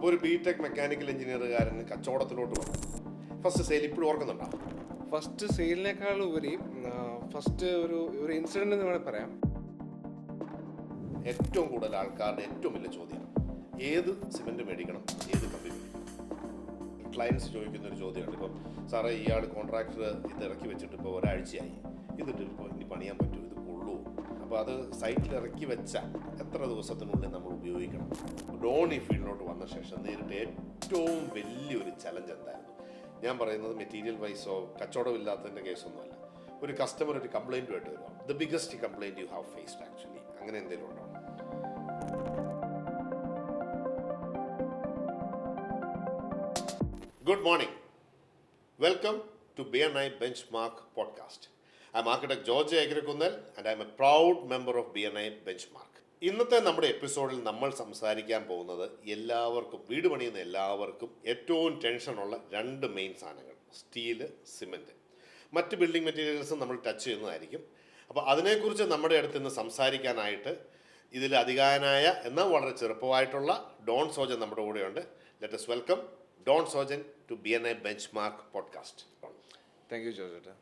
അപ്പോൾ ഒരു BTech mechanical എഞ്ചിനീയറുകാരന് കച്ചവടത്തിലോട്ട് വന്നു. ഫസ്റ്റ് സെയിൽ ഇപ്പോഴും ഓർക്കുന്നുണ്ടോ? ഫസ്റ്റ് സെയിലിനേക്കാൾ ഉപരി ഫസ്റ്റ് ഒരു ഇൻസിഡന്റ് എന്ന് വേണമെങ്കിൽ പറയാം. ഏറ്റവും കൂടുതൽ ആൾക്കാരുടെ ഏറ്റവും വലിയ ചോദ്യം ഏത് സിമെൻറ്റ് മേടിക്കണം, ഏത് കമ്പനി മേടിക്കണം. ക്ലയൻസ് ചോദിക്കുന്ന ഒരു ചോദ്യമാണ്. ഇപ്പം സാറേ ഇയാൾ കോൺട്രാക്ടർ ഇത് ഇറക്കി വെച്ചിട്ട് ഇപ്പോൾ ഒരാഴ്ചയായി, ഇതിട്ട് ഇപ്പോൾ ഇനി പണിയാൻ പറ്റുമോ, ഇത് കൊള്ളുമോ? അപ്പോൾ അത് സൈറ്റിൽ ഇറക്കി വെച്ചാൽ എത്ര ദിവസത്തിനുള്ളിൽ നമ്മൾ ഉപയോഗിക്കണം? ഡോൺ ഈ ഫീൽഡിലോട്ട് വന്ന ശേഷം നേരിട്ട് ഏറ്റവും വലിയൊരു ചലഞ്ച് എന്തായിരുന്നു? ഞാൻ പറയുന്നത് മെറ്റീരിയൽ വൈസോ കച്ചവടമില്ലാത്തതിൻ്റെ കേസൊന്നുമല്ല. ഒരു കസ്റ്റമർ ഒരു കംപ്ലയിൻറ്റുമായിട്ട് വരുവാ, the biggest complaint you have faced actually, അങ്ങനെ എന്തെങ്കിലും ഉണ്ടോ? Good morning. Welcome to BNI Benchmark podcast. I'm architect George Agrikunal and I'm a proud member of BNI Benchmark. ഇന്നത്തെ നമ്മുടെ എപ്പിസോഡിൽ നമ്മൾ സംസാരിക്കാൻ പോകുന്നത് എല്ലാവർക്കും, വീട് പണിയുന്ന എല്ലാവർക്കും ഏറ്റവും ടെൻഷനുള്ള രണ്ട് മെയിൻ സാധനങ്ങൾ: സ്റ്റീല്, സിമെൻറ്റ്. മറ്റ് ബിൽഡിംഗ് മെറ്റീരിയൽസും നമ്മൾ ടച്ച് ചെയ്യുന്നതായിരിക്കും. അപ്പോൾ അതിനെക്കുറിച്ച് നമ്മുടെ അടുത്ത് നിന്ന് സംസാരിക്കാനായിട്ട് ഇതിൽ അധികായനായ എന്നാൽ വളരെ ചെറുപ്പമായിട്ടുള്ള ഡോൺ സോജൻ നമ്മുടെ കൂടെയുണ്ട്. Let us welcome Don Sojan to BNI Benchmark podcast. Thank you George.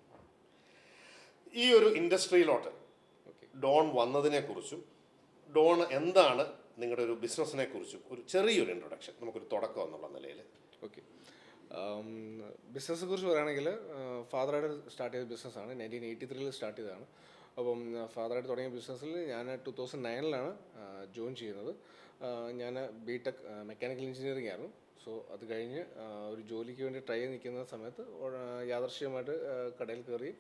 ഈ ഒരു ഇൻഡസ്ട്രിയിലോട്ട് ഡോൺ വന്നതിനെക്കുറിച്ചും ഡോൺ എന്താണ് നിങ്ങളുടെ ഒരു ബിസിനസ്സിനെ കുറിച്ചും ഒരു ചെറിയൊരു ഇൻട്രൊഡക്ഷൻ, നമുക്കൊരു തുടക്കം എന്നുള്ള നിലയിൽ. ഓക്കെ, ബിസിനസ്സിനെ കുറിച്ച് പറയുകയാണെങ്കിൽ ഫാദറായിട്ട് സ്റ്റാർട്ട് ചെയ്ത ബിസിനസ്സാണ്. 1983 സ്റ്റാർട്ട് ചെയ്തതാണ്. അപ്പം ഫാദറായിട്ട് തുടങ്ങിയ ബിസിനസ്സിൽ ഞാൻ 2009 ജോയിൻ ചെയ്യുന്നത്. ഞാൻ ബിടെക് മെക്കാനിക്കൽ എഞ്ചിനീയറിംഗ് ആയിരുന്നു. സോ അത് കഴിഞ്ഞ് ഒരു ജോലിക്ക് വേണ്ടി ട്രൈ ചെയ്ത് നിൽക്കുന്ന സമയത്ത് യാദർശ്യമായിട്ട് കടയിൽ കയറി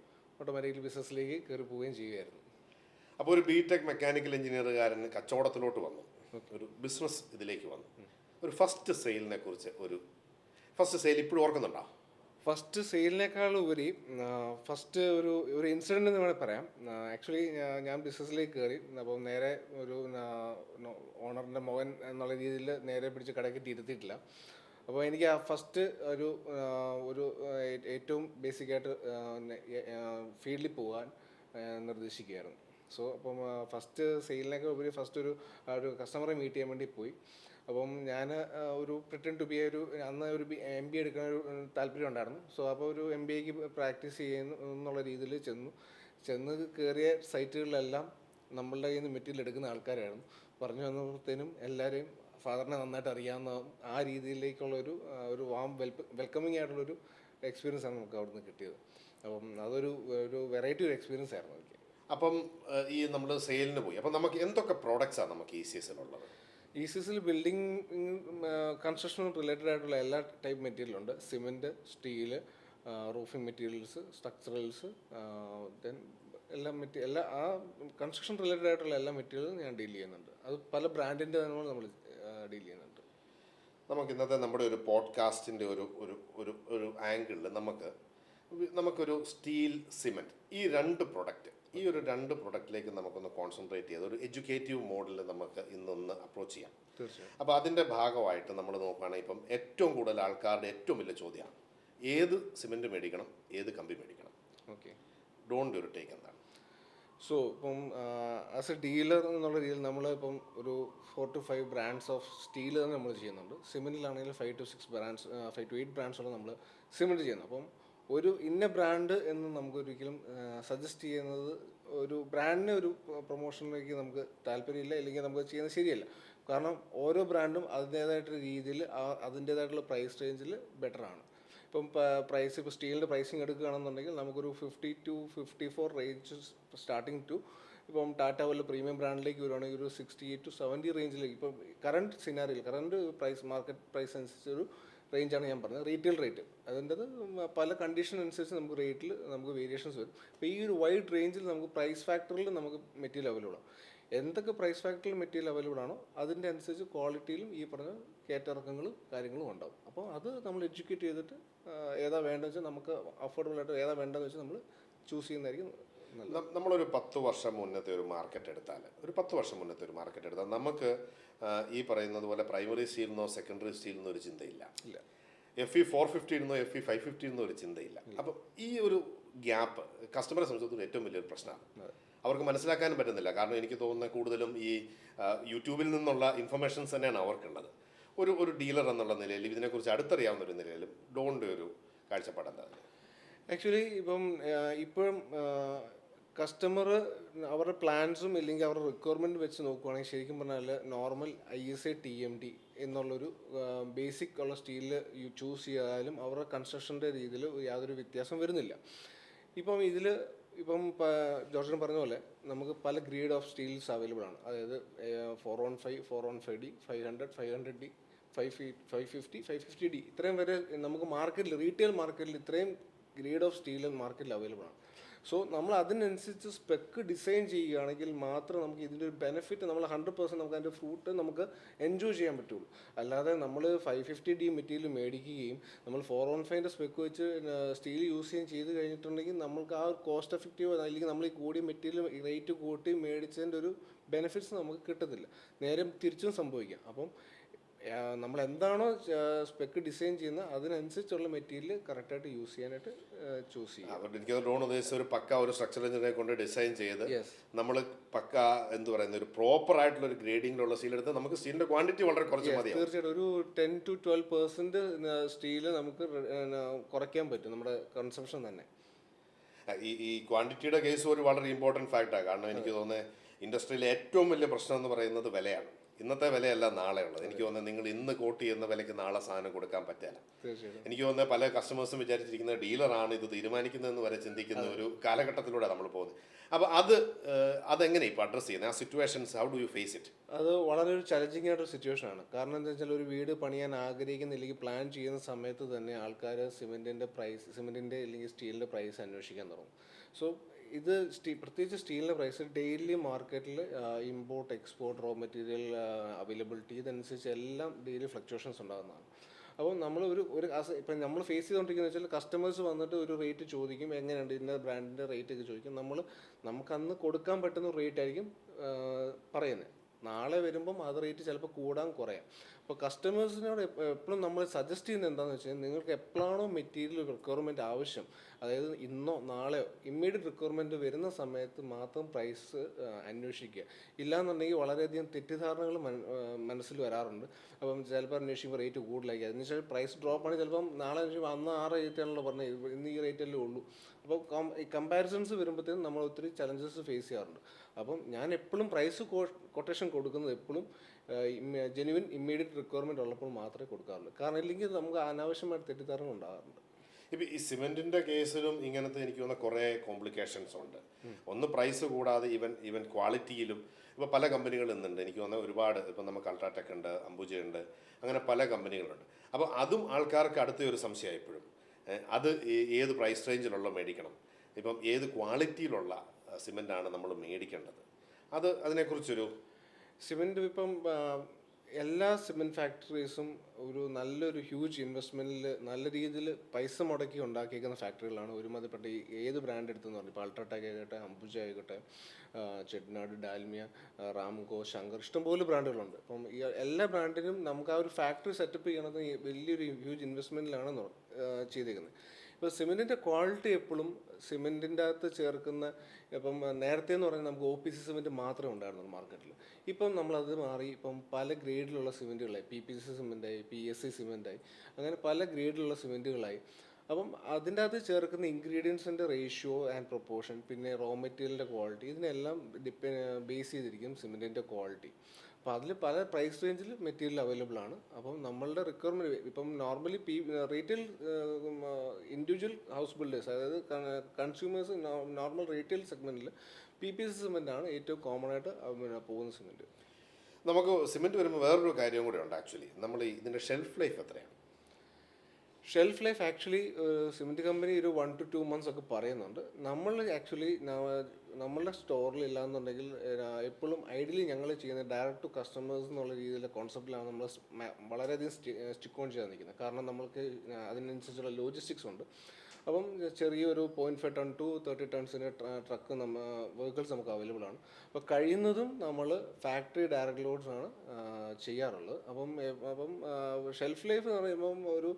ഓട്ടോമാറ്റിക്കലി ബിസിനസ്സിലേക്ക് കയറി പോവുകയും ചെയ്യുകയായിരുന്നു. അപ്പോൾ ഒരു ബിടെക് മെക്കാനിക്കൽ എഞ്ചിനീയറുകാരന് കച്ചവടത്തിലോട്ട് വന്നു, ഒരു ബിസിനസ് ഇതിലേക്ക് വന്നു. ഒരു ഫസ്റ്റ് സെയിലിനെ കുറിച്ച് ഫസ്റ്റ് സെയിൽ ഇപ്പോഴും ഓർക്കുന്നുണ്ടോ? ഫസ്റ്റ് സെയിലിനേക്കാൾ ഉപരി ഫസ്റ്റ് ഒരു ഇൻസിഡന്റ് എന്ന് വേണമെങ്കിൽ പറയാം. ആക്ച്വലി ഞാൻ ബിസിനസ്സിലേക്ക് കയറി. അപ്പം നേരെ ഒരു ഓണറിൻ്റെ മകൻ എന്നുള്ള രീതിയിൽ നേരെ പിടിച്ച് കടയ്ക്ക് ഇരുത്തിയിട്ടില്ല. അപ്പോൾ എനിക്ക് ആ ഫസ്റ്റ് ഒരു ഏറ്റവും ബേസിക്കായിട്ട് ഫീൽഡിൽ പോകാൻ നിർദ്ദേശിക്കുകയായിരുന്നു. സോ അപ്പം ഫസ്റ്റ് സെയിലിനൊക്കെ ഉപരി ഫസ്റ്റ് ഒരു കസ്റ്റമറെ മീറ്റ് ചെയ്യാൻ വേണ്ടി പോയി. അപ്പം ഞാൻ ഒരു പ്രിറ്റൻഡ് ടു ബി അന്ന് ഒരു MBA എടുക്കാൻ ഒരു താല്പര്യം ഉണ്ടായിരുന്നു. സോ അപ്പോൾ ഒരു MBAക്ക് പ്രാക്ടീസ് ചെയ്യുന്നു എന്നുള്ള രീതിയിൽ ചെന്ന് കയറിയ സൈറ്റുകളിലെല്ലാം നമ്മളുടെ കയ്യിൽ നിന്ന് മെറ്റീരിയൽ എടുക്കുന്ന ആൾക്കാരായിരുന്നു. പറഞ്ഞു വന്നപ്പോഴത്തേനും എല്ലാവരെയും ഫാദറിനെ നന്നായിട്ട് അറിയാവുന്ന ആ രീതിയിലേക്കുള്ള ഒരു വാം വെൽക്കമിങ് ആയിട്ടുള്ളൊരു എക്സ്പീരിയൻസ് ആണ് നമുക്ക് അവിടെ നിന്ന് കിട്ടിയത്. അപ്പം അതൊരു വെറൈറ്റി ഒരു എക്സ്പീരിയൻസ് ആയിരുന്നു എനിക്ക്. അപ്പം ഈ നമ്മൾ സെയിലിന് പോയി. അപ്പം നമുക്ക് എന്തൊക്കെ പ്രോഡക്റ്റ്സാണ് നമുക്ക് ECSലുള്ളത്? ECSൽ ബിൽഡിംഗ് കൺസ്ട്രക്ഷൻ റിലേറ്റഡ് ആയിട്ടുള്ള എല്ലാ ടൈപ്പ് മെറ്റീരിയലുണ്ട്. Cement, steel, roofing materials, structurals, then എല്ലാ ആ കൺസ്ട്രക്ഷൻ റിലേറ്റഡ് ആയിട്ടുള്ള എല്ലാ മെറ്റീരിയലും ഞാൻ ഡീൽ ചെയ്യുന്നുണ്ട്. അത് പല ബ്രാൻഡിൻ്റെ തന്നെ നമ്മൾ ഡീൽ ചെയ്യുന്നുണ്ട്. നമുക്ക് ഇന്നത്തെ നമ്മുടെ ഒരു പോഡ്കാസ്റ്റിൻ്റെ ഒരു ആംഗിളിൽ നമുക്കൊരു സ്റ്റീൽ, സിമെൻറ്റ്, ഈ രണ്ട് പ്രൊഡക്റ്റിലേക്ക് നമുക്കൊന്ന് കോൺസെൻട്രേറ്റ് ചെയ്ത് ഒരു എഡ്യൂക്കേറ്റീവ് മോഡിൽ നമുക്ക് ഇന്നൊന്ന് അപ്രോച്ച് ചെയ്യാം. തീർച്ചയായും. അപ്പോൾ അതിൻ്റെ ഭാഗമായിട്ട് നമ്മൾ നോക്കുകയാണെങ്കിൽ ഇപ്പം ഏറ്റവും കൂടുതൽ ആൾക്കാരുടെ ഏറ്റവും വലിയ ചോദ്യമാണ് ഏത് സിമെൻറ്റ് മേടിക്കണം, ഏത് കമ്പി മേടിക്കണം. ഓക്കെ, ഡോണ്ട് ഒരു ടേക്ക് എന്താണ്? സോ ഇപ്പം ആസ് എ ഡീലർ എന്നുള്ള രീതിയിൽ നമ്മൾ ഇപ്പം ഒരു 4 to 5 ബ്രാൻഡ്സ് ഓഫ് സ്റ്റീൽ തന്നെ നമ്മൾ ചെയ്യുന്നുണ്ട്. സിമെൻറ്റിലാണെങ്കിൽ 5 to 8 ബ്രാൻഡ്സോളം നമ്മൾ സിമെൻറ്റ് ചെയ്യുന്നു. അപ്പം ഒരു ഇന്ന ബ്രാൻഡ് എന്ന് നമുക്കൊരിക്കലും സജസ്റ്റ് ചെയ്യുന്നത്, ഒരു ബ്രാൻഡിനെ ഒരു പ്രൊമോഷനിലേക്ക് നമുക്ക് താല്പര്യമില്ല, അല്ലെങ്കിൽ നമുക്ക് ചെയ്യുന്നത് ശരിയല്ല. കാരണം ഓരോ ബ്രാൻഡും അതിൻ്റേതായിട്ടുള്ള രീതിയിൽ അതിൻ്റേതായിട്ടുള്ള പ്രൈസ് റേഞ്ചിൽ ബെറ്ററാണ്. ഇപ്പം പ്രൈസ് ഇപ്പോൾ സ്റ്റീലിൻ്റെ പ്രൈസിങ് എടുക്കുകയാണെന്നുണ്ടെങ്കിൽ നമുക്കൊരു 50 to 54 റേഞ്ച് സ്റ്റാർട്ടിങ് ടു, ഇപ്പം ടാറ്റ പോലെ പ്രീമിയം ബ്രാൻഡിലേക്ക് വരുവാണെങ്കിൽ ഒരു 68 to 70 റേഞ്ചിലേക്ക്. ഇപ്പം കറണ്ട് മാർക്കറ്റ് പ്രൈസ് അനുസരിച്ചൊരു റേഞ്ചാണ് ഞാൻ പറഞ്ഞത്. റീറ്റെയിൽ റേറ്റ് അതിൻ്റെത് പല കണ്ടീഷൻ അനുസരിച്ച് നമുക്ക് വേരിയേഷൻസ് വരും. അപ്പോൾ ഈ ഒരു വൈഡ് റേഞ്ചിൽ നമുക്ക് പ്രൈസ് ഫാക്ടറിൽ നമുക്ക് മെറ്റീരിയൽ അവൈലബിൾ ആണ്. എന്തൊക്കെ പ്രൈസ് ഫാക്ടറിൽ മെറ്റീരിയൽ അവൈലബിൾ ആണോ അതിൻ്റെ അനുസരിച്ച് ക്വാളിറ്റിയിലും ഈ പറഞ്ഞ കയറ്റിറക്കങ്ങളും കാര്യങ്ങളും ഉണ്ടാകും. അപ്പോൾ അത് നമ്മൾ എഡ്യൂക്കേറ്റ് ചെയ്തിട്ട് ഏതാ വേണ്ടതെന്ന് വെച്ചാൽ നമുക്ക് അഫോർഡബിൾ ആയിട്ട് ഏതാ വേണ്ടതെന്ന് വെച്ചാൽ നമ്മൾ ചൂസ് ചെയ്യുന്നതായിരിക്കും. നമ്മളൊരു 10 വർഷം മുന്നത്തെ ഒരു മാർക്കറ്റ് എടുത്താൽ നമുക്ക് ഈ പറയുന്നത് പോലെ പ്രൈമറി സ്റ്റീലിനോ സെക്കൻഡറി സ്റ്റീലിനോ ഒരു ചിന്തയില്ല. FE 450 ഇരുന്നോ FE 550 ഇരുന്നോ ഒരു ചിന്തയില്ല. അപ്പം ഈ ഒരു ഗ്യാപ്പ് കസ്റ്റമറെ സംബന്ധിച്ചിടത്തോളം ഏറ്റവും വലിയൊരു പ്രശ്നമാണ്. അവർക്ക് മനസ്സിലാക്കാനും പറ്റുന്നില്ല. കാരണം എനിക്ക് തോന്നുന്നത് കൂടുതലും ഈ യൂട്യൂബിൽ നിന്നുള്ള ഇൻഫർമേഷൻസ് തന്നെയാണ് അവർക്കുള്ളത്. ഒരു ഡീലർ എന്നുള്ള നിലയിൽ ഇതിനെക്കുറിച്ച് അടുത്തറിയാവുന്ന ഒരു നിലയിലും ഡോണിൻ്റെ ഒരു കാഴ്ചപ്പാട് എന്താണ്? ആക്ച്വലി ഇപ്പോഴും കസ്റ്റമർ അവരുടെ പ്ലാൻസും ഇല്ലെങ്കിൽ അവരുടെ റിക്വയർമെൻറ്റ് വെച്ച് നോക്കുവാണെങ്കിൽ ശരിക്കും പറഞ്ഞാൽ നോർമൽ ISA TMT എന്നുള്ളൊരു ബേസിക് ഉള്ള സ്റ്റീലിൽ ചൂസ് ചെയ്താലും അവരുടെ കൺസ്ട്രക്ഷൻ്റെ രീതിയിൽ യാതൊരു വ്യത്യാസം വരുന്നില്ല. ഇപ്പം ജോർജൻ പറഞ്ഞ പോലെ നമുക്ക് പല ഗ്രേഡ് ഓഫ് സ്റ്റീൽസ് അവൈലബിൾ ആണ്. അതായത് 415, 415D, 500, 500D, 550, 550D ഇത്രയും വരെ നമുക്ക് മാർക്കറ്റിൽ റീറ്റെയിൽ മാർക്കറ്റിൽ ഇത്രയും ഗ്രേഡ് ഓഫ് സ്റ്റീൽ മാർക്കറ്റിൽ അവൈലബിൾ ആണ്. സോ നമ്മൾ അതിനനുസരിച്ച് സ്പെക്ക് ഡിസൈൻ ചെയ്യുകയാണെങ്കിൽ മാത്രം നമുക്ക് ഇതിൻ്റെ ഒരു ബെനിഫിറ്റ് നമ്മൾ 100% നമുക്ക് അതിൻ്റെ ഫ്രൂട്ട് നമുക്ക് എൻജോയ് ചെയ്യാൻ പറ്റുള്ളൂ. അല്ലാതെ നമ്മൾ 550D മെറ്റീരിയൽ മേടിക്കുകയും നമ്മൾ 415 സ്പെക്ക് വെച്ച് സ്റ്റീൽ യൂസ് ചെയ്യുകയും ചെയ്ത് കഴിഞ്ഞിട്ടുണ്ടെങ്കിൽ നമുക്ക് ആ ഒരു കോസ്റ്റ് എഫക്റ്റീവ് അല്ലെങ്കിൽ നമ്മൾ ഈ കൂടിയ മെറ്റീരിയൽ റേറ്റ് കൂട്ടി മേടിച്ചതിൻ്റെ ഒരു ബെനിഫിറ്റ്സ് നമുക്ക് കിട്ടത്തില്ല. നേരെ തിരിച്ചും സംഭവിക്കാം. അപ്പം നമ്മൾ എന്താണോ സ്പെക്ക് ഡിസൈൻ ചെയ്യുന്നത് അതിനനുസരിച്ചുള്ള മെറ്റീരിയൽ കറക്റ്റായിട്ട് യൂസ് ചെയ്യാനായിട്ട് ചൂസ് ചെയ്യാം. എനിക്ക് ഡ്രോൺ ഉദ്ദേശിച്ച ഒരു പക്ക ഒരു സ്ട്രക്ചർ എഞ്ചിനെ കൊണ്ട് ഡിസൈൻ ചെയ്ത് നമ്മൾ പക്ക എന്ത് പറയുന്ന ഒരു പ്രോപ്പർ ആയിട്ടുള്ള ഒരു ഗ്രേഡിങ്ങിലുള്ള സ്റ്റീൽ എടുത്ത് നമുക്ക് സ്റ്റീലിന്റെ ക്വാണ്ടിറ്റി വളരെ കുറച്ച് മതി. തീർച്ചയായിട്ടും ഒരു 10 to 12% സ്റ്റീല് നമുക്ക് കുറയ്ക്കാൻ പറ്റും നമ്മുടെ കൺസംഷൻ തന്നെ. ഈ ക്വാണ്ടിറ്റിയുടെ കേസ് ഒരു വളരെ ഇമ്പോർട്ടൻറ്റ് ഫാക്റ്റാണ്. കാരണം എനിക്ക് തോന്നുന്നത് ഇൻഡസ്ട്രിയിലെ ഏറ്റവും വലിയ പ്രശ്നം എന്ന് പറയുന്നത് വിലയാണ്. ഇന്നത്തെ വിലയല്ല നാളെ ഉള്ളത്. എനിക്ക് തോന്നുന്നത് നിങ്ങൾ ഇന്ന് കോട്ട് ചെയ്യുന്ന വിലയ്ക്ക് നാളെ സാധനം കൊടുക്കാൻ പറ്റില്ല. എനിക്ക് തോന്നുന്നത് പല കസ്റ്റമേഴ്സും വിചാരിച്ചിരിക്കുന്ന ഡീലറാണ് ഇത് തീരുമാനിക്കുന്നതെന്ന് വരെ ചിന്തിക്കുന്ന ഒരു കാലഘട്ടത്തിലൂടെ നമ്മൾ പോകുന്നത്. അപ്പോൾ അതെങ്ങനെ ഇപ്പോൾ അഡ്രസ്സ് ചെയ്യുന്നത്? ആ situations how do you face it? അത് വളരെ ഒരു ചലഞ്ചിങ് ആയിട്ടൊരു സിറ്റുവേഷൻ ആണ്. കാരണം എന്താ വെച്ചാൽ ഒരു വീട് പണിയാൻ ആഗ്രഹിക്കുന്നില്ലെങ്കിൽ പ്ലാൻ ചെയ്യുന്ന സമയത്ത് തന്നെ ആൾക്കാർ സിമെൻറ്റിൻ്റെ അല്ലെങ്കിൽ സ്റ്റീലിൻ്റെ പ്രൈസ് അന്വേഷിക്കാൻ തുടങ്ങും. സോ ഇത് പ്രത്യേകിച്ച് സ്റ്റീലിൻ്റെ പ്രൈസ് ഡെയിലി മാർക്കറ്റിൽ import export raw material availability ഇതനുസരിച്ച് എല്ലാം ഡെയിലി ഫ്ലക്ച്വേഷൻസ് ഉണ്ടാകുന്നതാണ്. അപ്പോൾ നമ്മൾ ഇപ്പം നമ്മൾ ഫേസ് ചെയ്തുകൊണ്ടിരിക്കുന്നത് വെച്ചാൽ കസ്റ്റമേഴ്സ് വന്നിട്ട് ഒരു റേറ്റ് ചോദിക്കും, എങ്ങനെയുണ്ട് ഇതിൻ്റെ ബ്രാൻഡിൻ്റെ റേറ്റ് ഒക്കെ ചോദിക്കും. നമുക്കന്ന് കൊടുക്കാൻ പറ്റുന്ന റേറ്റ് ആയിരിക്കും പറയുന്നത്. നാളെ വരുമ്പം അത് റേറ്റ് ചിലപ്പോൾ കൂടാൻ കുറയാം. അപ്പോൾ കസ്റ്റമേഴ്സിനോട് എപ്പോഴും നമ്മൾ സജസ്റ്റ് ചെയ്യുന്നത് എന്താണെന്ന് വെച്ചാൽ നിങ്ങൾക്ക് എപ്പോഴാണോ മെറ്റീരിയൽ റിക്വയർമെൻറ്റ് ആവശ്യം, അതായത് ഇന്നോ നാളെയോ ഇമ്മീഡിയറ്റ് റിക്വയർമെൻറ്റ് വരുന്ന സമയത്ത് മാത്രം പ്രൈസ് അന്വേഷിക്കുക. ഇല്ലാന്നുണ്ടെങ്കിൽ വളരെയധികം തെറ്റിദ്ധാരണകൾ മനസ്സിൽ വരാറുണ്ട്. അപ്പം ചിലപ്പോൾ അന്വേഷിക്കുമ്പോൾ റേറ്റ് കൂടുതലായി, അതിന് ശേഷം പ്രൈസ് ഡ്രോപ്പ് ആണ്. ചിലപ്പം നാളെ അന്ന് ആ റേറ്റാണല്ലോ പറഞ്ഞത്, ഇന്ന് ഈ റേറ്റല്ലേ ഉള്ളൂ. അപ്പോൾ ഈ കമ്പാരിസൺസ് വരുമ്പോഴത്തേക്കും നമ്മൾ ഒത്തിരി ചലഞ്ചസ് ഫേസ് ചെയ്യാറുണ്ട്. അപ്പം ഞാൻ എപ്പോഴും പ്രൈസ് കൊട്ടേഷൻ കൊടുക്കുന്നത് എപ്പോഴും ജെന്യുവൻ ഇമ്മീഡിയറ്റ് റിക്വയർമെൻറ്റ് ഉള്ളപ്പോൾ മാത്രമേ കൊടുക്കാറുള്ളൂ. കാരണം ഇല്ലെങ്കിൽ നമുക്ക് അനാവശ്യമായിട്ട് തെറ്റിദ്ധാരണ ഉണ്ടാകാറുണ്ട്. ഇപ്പം ഈ സിമെൻറ്റിൻ്റെ കേസിലും ഇങ്ങനത്തെ എനിക്ക് തോന്നുന്ന കുറേ കോംപ്ലിക്കേഷൻസ് ഉണ്ട്. ഒന്ന് പ്രൈസ് കൂടാതെ ഈവൻ ക്വാളിറ്റിയിലും ഇപ്പോൾ പല കമ്പനികൾ ഇന്നുണ്ട്. എനിക്ക് തോന്നുന്നത് ഒരുപാട് ഇപ്പം നമുക്ക് അൾട്രാടെക് ഉണ്ട്, അംബുജ ഉണ്ട്, അങ്ങനെ പല കമ്പനികളുണ്ട്. അപ്പോൾ അതും ആൾക്കാർക്ക് അടുത്ത ഒരു സംശയം എപ്പോഴും അത് ഏത് പ്രൈസ് റേഞ്ചിലുള്ള മേടിക്കണം, ഇപ്പം ഏത് ക്വാളിറ്റിയിലുള്ള സിമെൻ്റാണ് നമ്മൾ മേടിക്കേണ്ടത്, അതിനെക്കുറിച്ചൊരു സിമെൻറ്റ് ഇപ്പം എല്ലാ സിമെൻറ്റ് ഫാക്ടറീസും നല്ലൊരു ഹ്യൂജ് ഇൻവെസ്റ്റ്മെൻറ്റിൽ നല്ല രീതിയിൽ പൈസ മുടക്കി ഉണ്ടാക്കിയിരിക്കുന്ന ഫാക്ടറികളാണ്. ഒരുമാതിരിപ്പെട്ട ഏത് ബ്രാൻഡ് എടുത്തെന്ന് പറഞ്ഞു, ഇപ്പോൾ അൾട്രാടെക് ആയിക്കോട്ടെ, അംബുജ ആയിക്കോട്ടെ, ചെട്ടിനാട്, ഡാൽമിയ, റാംകോ, ശങ്കർ, ഇഷ്ടംപോലെ ബ്രാൻഡുകളുണ്ട്. അപ്പം ഈ എല്ലാ ബ്രാൻഡിനും നമുക്ക് ആ ഒരു ഫാക്ടറി സെറ്റപ്പ് ചെയ്യണത് വലിയൊരു ഹ്യൂജ് ഇൻവെസ്റ്റ്മെൻറ്റിലാണ് ചെയ്തിരിക്കുന്നത്. ഇപ്പോൾ സിമെൻറ്റിൻ്റെ ക്വാളിറ്റി എപ്പോഴും സിമെൻറ്റിൻ്റെ അകത്ത് ചേർക്കുന്ന ഇപ്പം നേരത്തെ എന്ന് പറഞ്ഞാൽ നമുക്ക് OPC സിമെൻറ്റ് മാത്രമേ ഉണ്ടായിരുന്നുള്ളൂ മാർക്കറ്റിൽ. ഇപ്പം നമ്മളത് മാറി ഇപ്പം പല ഗ്രേഡിലുള്ള സിമെൻറ്റുകളായി, PPC സിമെൻറ്റായി, PSC സിമെൻറ്റായി, അങ്ങനെ പല ഗ്രേഡിലുള്ള സിമെൻറ്റുകളായി. അപ്പം അതിൻ്റെ അകത്ത് ചേർക്കുന്ന ഇൻഗ്രീഡിയൻസിൻ്റെ റേഷ്യോ ആൻഡ് പ്രൊപ്പോർഷൻ, പിന്നെ റോ മെറ്റീരിയലിൻ്റെ ക്വാളിറ്റി, ഇതിനെല്ലാം ബേസ് ചെയ്തിരിക്കും സിമെൻറ്റിൻ്റെ ക്വാളിറ്റി. അപ്പോൾ അതിൽ പല പ്രൈസ് റേഞ്ചിൽ മെറ്റീരിയൽ അവൈലബിൾ ആണ്. അപ്പം നമ്മളുടെ റിക്വയർമെൻറ്റ് ഇപ്പം normally retail individual house builders, അതായത് കൺസ്യൂമേഴ്സ് നോർമൽ റീറ്റെയിൽ സെഗ്മെൻറ്റിൽ PPC സിമെൻറ്റാണ് ഏറ്റവും കോമൺ ആയിട്ട് പോകുന്ന സിമെൻറ്റ്. നമുക്ക് സിമെൻറ്റ് വരുമ്പോൾ വേറൊരു കാര്യം കൂടെ ഉണ്ട്. ആക്ച്വലി നമ്മൾ ഇതിൻ്റെ ഷെൽഫ് ലൈഫ് എത്രയാണ്? Shelf life actually cement company ഒരു 1 to 2 months ഒക്കെ പറയുന്നുണ്ട്. നമ്മളുടെ സ്റ്റോറിൽ ഇല്ലാന്നുണ്ടെങ്കിൽ എപ്പോഴും ഐഡിയലി ഞങ്ങൾ ചെയ്യുന്നത് ഡയറക്റ്റ് ടു കസ്റ്റമേഴ്സ് എന്നുള്ള രീതിയിലുള്ള കോൺസെപ്റ്റിലാണ് നമ്മൾ വളരെയധികം സ്റ്റിക്ക് ഓൺ ചെയ്യാൻ നിൽക്കുന്നത്. കാരണം നമ്മൾക്ക് അതിനനുസരിച്ചുള്ള ലോജിസ്റ്റിക്സ് ഉണ്ട്. അപ്പം ചെറിയൊരു 0.5 ടൺ ടു 30 ടൺസിൻ്റെ ട്രക്ക് വെഹിക്കിൾസ് നമുക്ക് അവൈലബിൾ ആണ്. അപ്പോൾ കഴിയുന്നതും നമ്മൾ ഫാക്ടറി ഡയറക്റ്റ് ലോഡ്സ് ആണ് ചെയ്യാറുള്ളത്. അപ്പം ഷെൽഫ് ലൈഫ് എന്ന് പറയുമ്പം ഒരു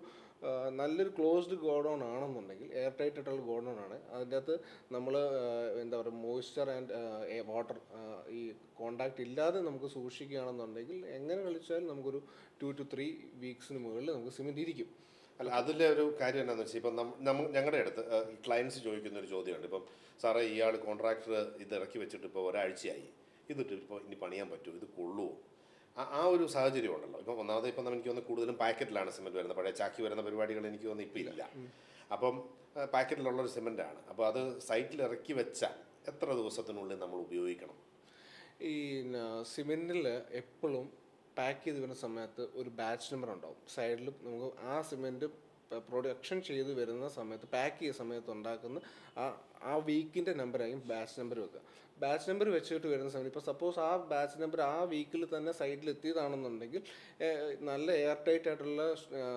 നല്ലൊരു ക്ലോസ്ഡ് ഗോഡൗൺ ആണെന്നുണ്ടെങ്കിൽ, എയർ ടൈറ്റ് ആയിട്ടുള്ള ഗോഡൗൺ ആണ്. അതിൻ്റെ അകത്ത് നമ്മൾ എന്താ പറയുക, മോയ്സ്ചർ ആൻഡ് വാട്ടർ ഈ കോണ്ടാക്ട് ഇല്ലാതെ നമുക്ക് സൂക്ഷിക്കുകയാണെന്നുണ്ടെങ്കിൽ എങ്ങനെ കളിച്ചാലും നമുക്കൊരു 2 to 3 വീക്സിന് മുകളിൽ നമുക്ക് സിമെൻറ്റ് ഇരിക്കും. അല്ല, അതിലെ ഒരു കാര്യം എന്താണെന്ന് വെച്ചാൽ ഇപ്പം ഞങ്ങളുടെ അടുത്ത് ക്ലയൻസ് ചോദിക്കുന്ന ഒരു ചോദ്യമുണ്ട്. ഇപ്പം സാറേ, ഇയാൾ കോൺട്രാക്ടർ ഇത് ഇറക്കി വെച്ചിട്ട് ഇപ്പോൾ ഒരാഴ്ചയായി, ഇതിട്ട് ഇപ്പോൾ ഇനി പണിയാൻ പറ്റുമോ, ഇത് കൊള്ളുമോ? ആ ഒരു സാഹചര്യം ഉണ്ടല്ലോ. ഇപ്പം ഒന്നാമത് ഇപ്പം എനിക്ക് തോന്നുന്നു കൂടുതലും പാക്കറ്റിലാണ് സിമെൻറ്റ് വരുന്നത്. പഴയ ചാക്കി വരുന്ന പരിപാടികൾ എനിക്ക് തോന്നുന്നു ഇപ്പം ഇല്ല. അപ്പം പാക്കറ്റിലുള്ളൊരു സിമെൻറ്റാണ്. അപ്പോൾ അത് സൈറ്റിൽ ഇറക്കി വെച്ചാൽ എത്ര ദിവസത്തിനുള്ളിൽ നമ്മൾ ഉപയോഗിക്കണം? ഈ സിമെൻറ്റിൽ എപ്പോഴും പാക്ക് ചെയ്ത് വരുന്ന സമയത്ത് ഒരു ബാച്ച് നമ്പർ ഉണ്ടാവും സൈഡിൽ. നമുക്ക് ആ സിമെൻറ്റ് പ്രൊഡക്ഷൻ ചെയ്ത് വരുന്ന സമയത്ത്, പാക്ക് ചെയ്യുന്ന സമയത്ത് ഉണ്ടാക്കുന്ന ആ വീക്കിൻ്റെ നമ്പറായും ബാച്ച് നമ്പർ വെക്കുക. ബാച്ച് നമ്പർ വെച്ചിട്ട് വരുന്ന സമയത്ത് ഇപ്പോൾ സപ്പോസ് ആ ബാച്ച് നമ്പർ ആ വീക്കിൽ തന്നെ സൈറ്റിൽ എത്തിയതാണെന്നുണ്ടെങ്കിൽ, നല്ല എയർ ടൈറ്റ് ആയിട്ടുള്ള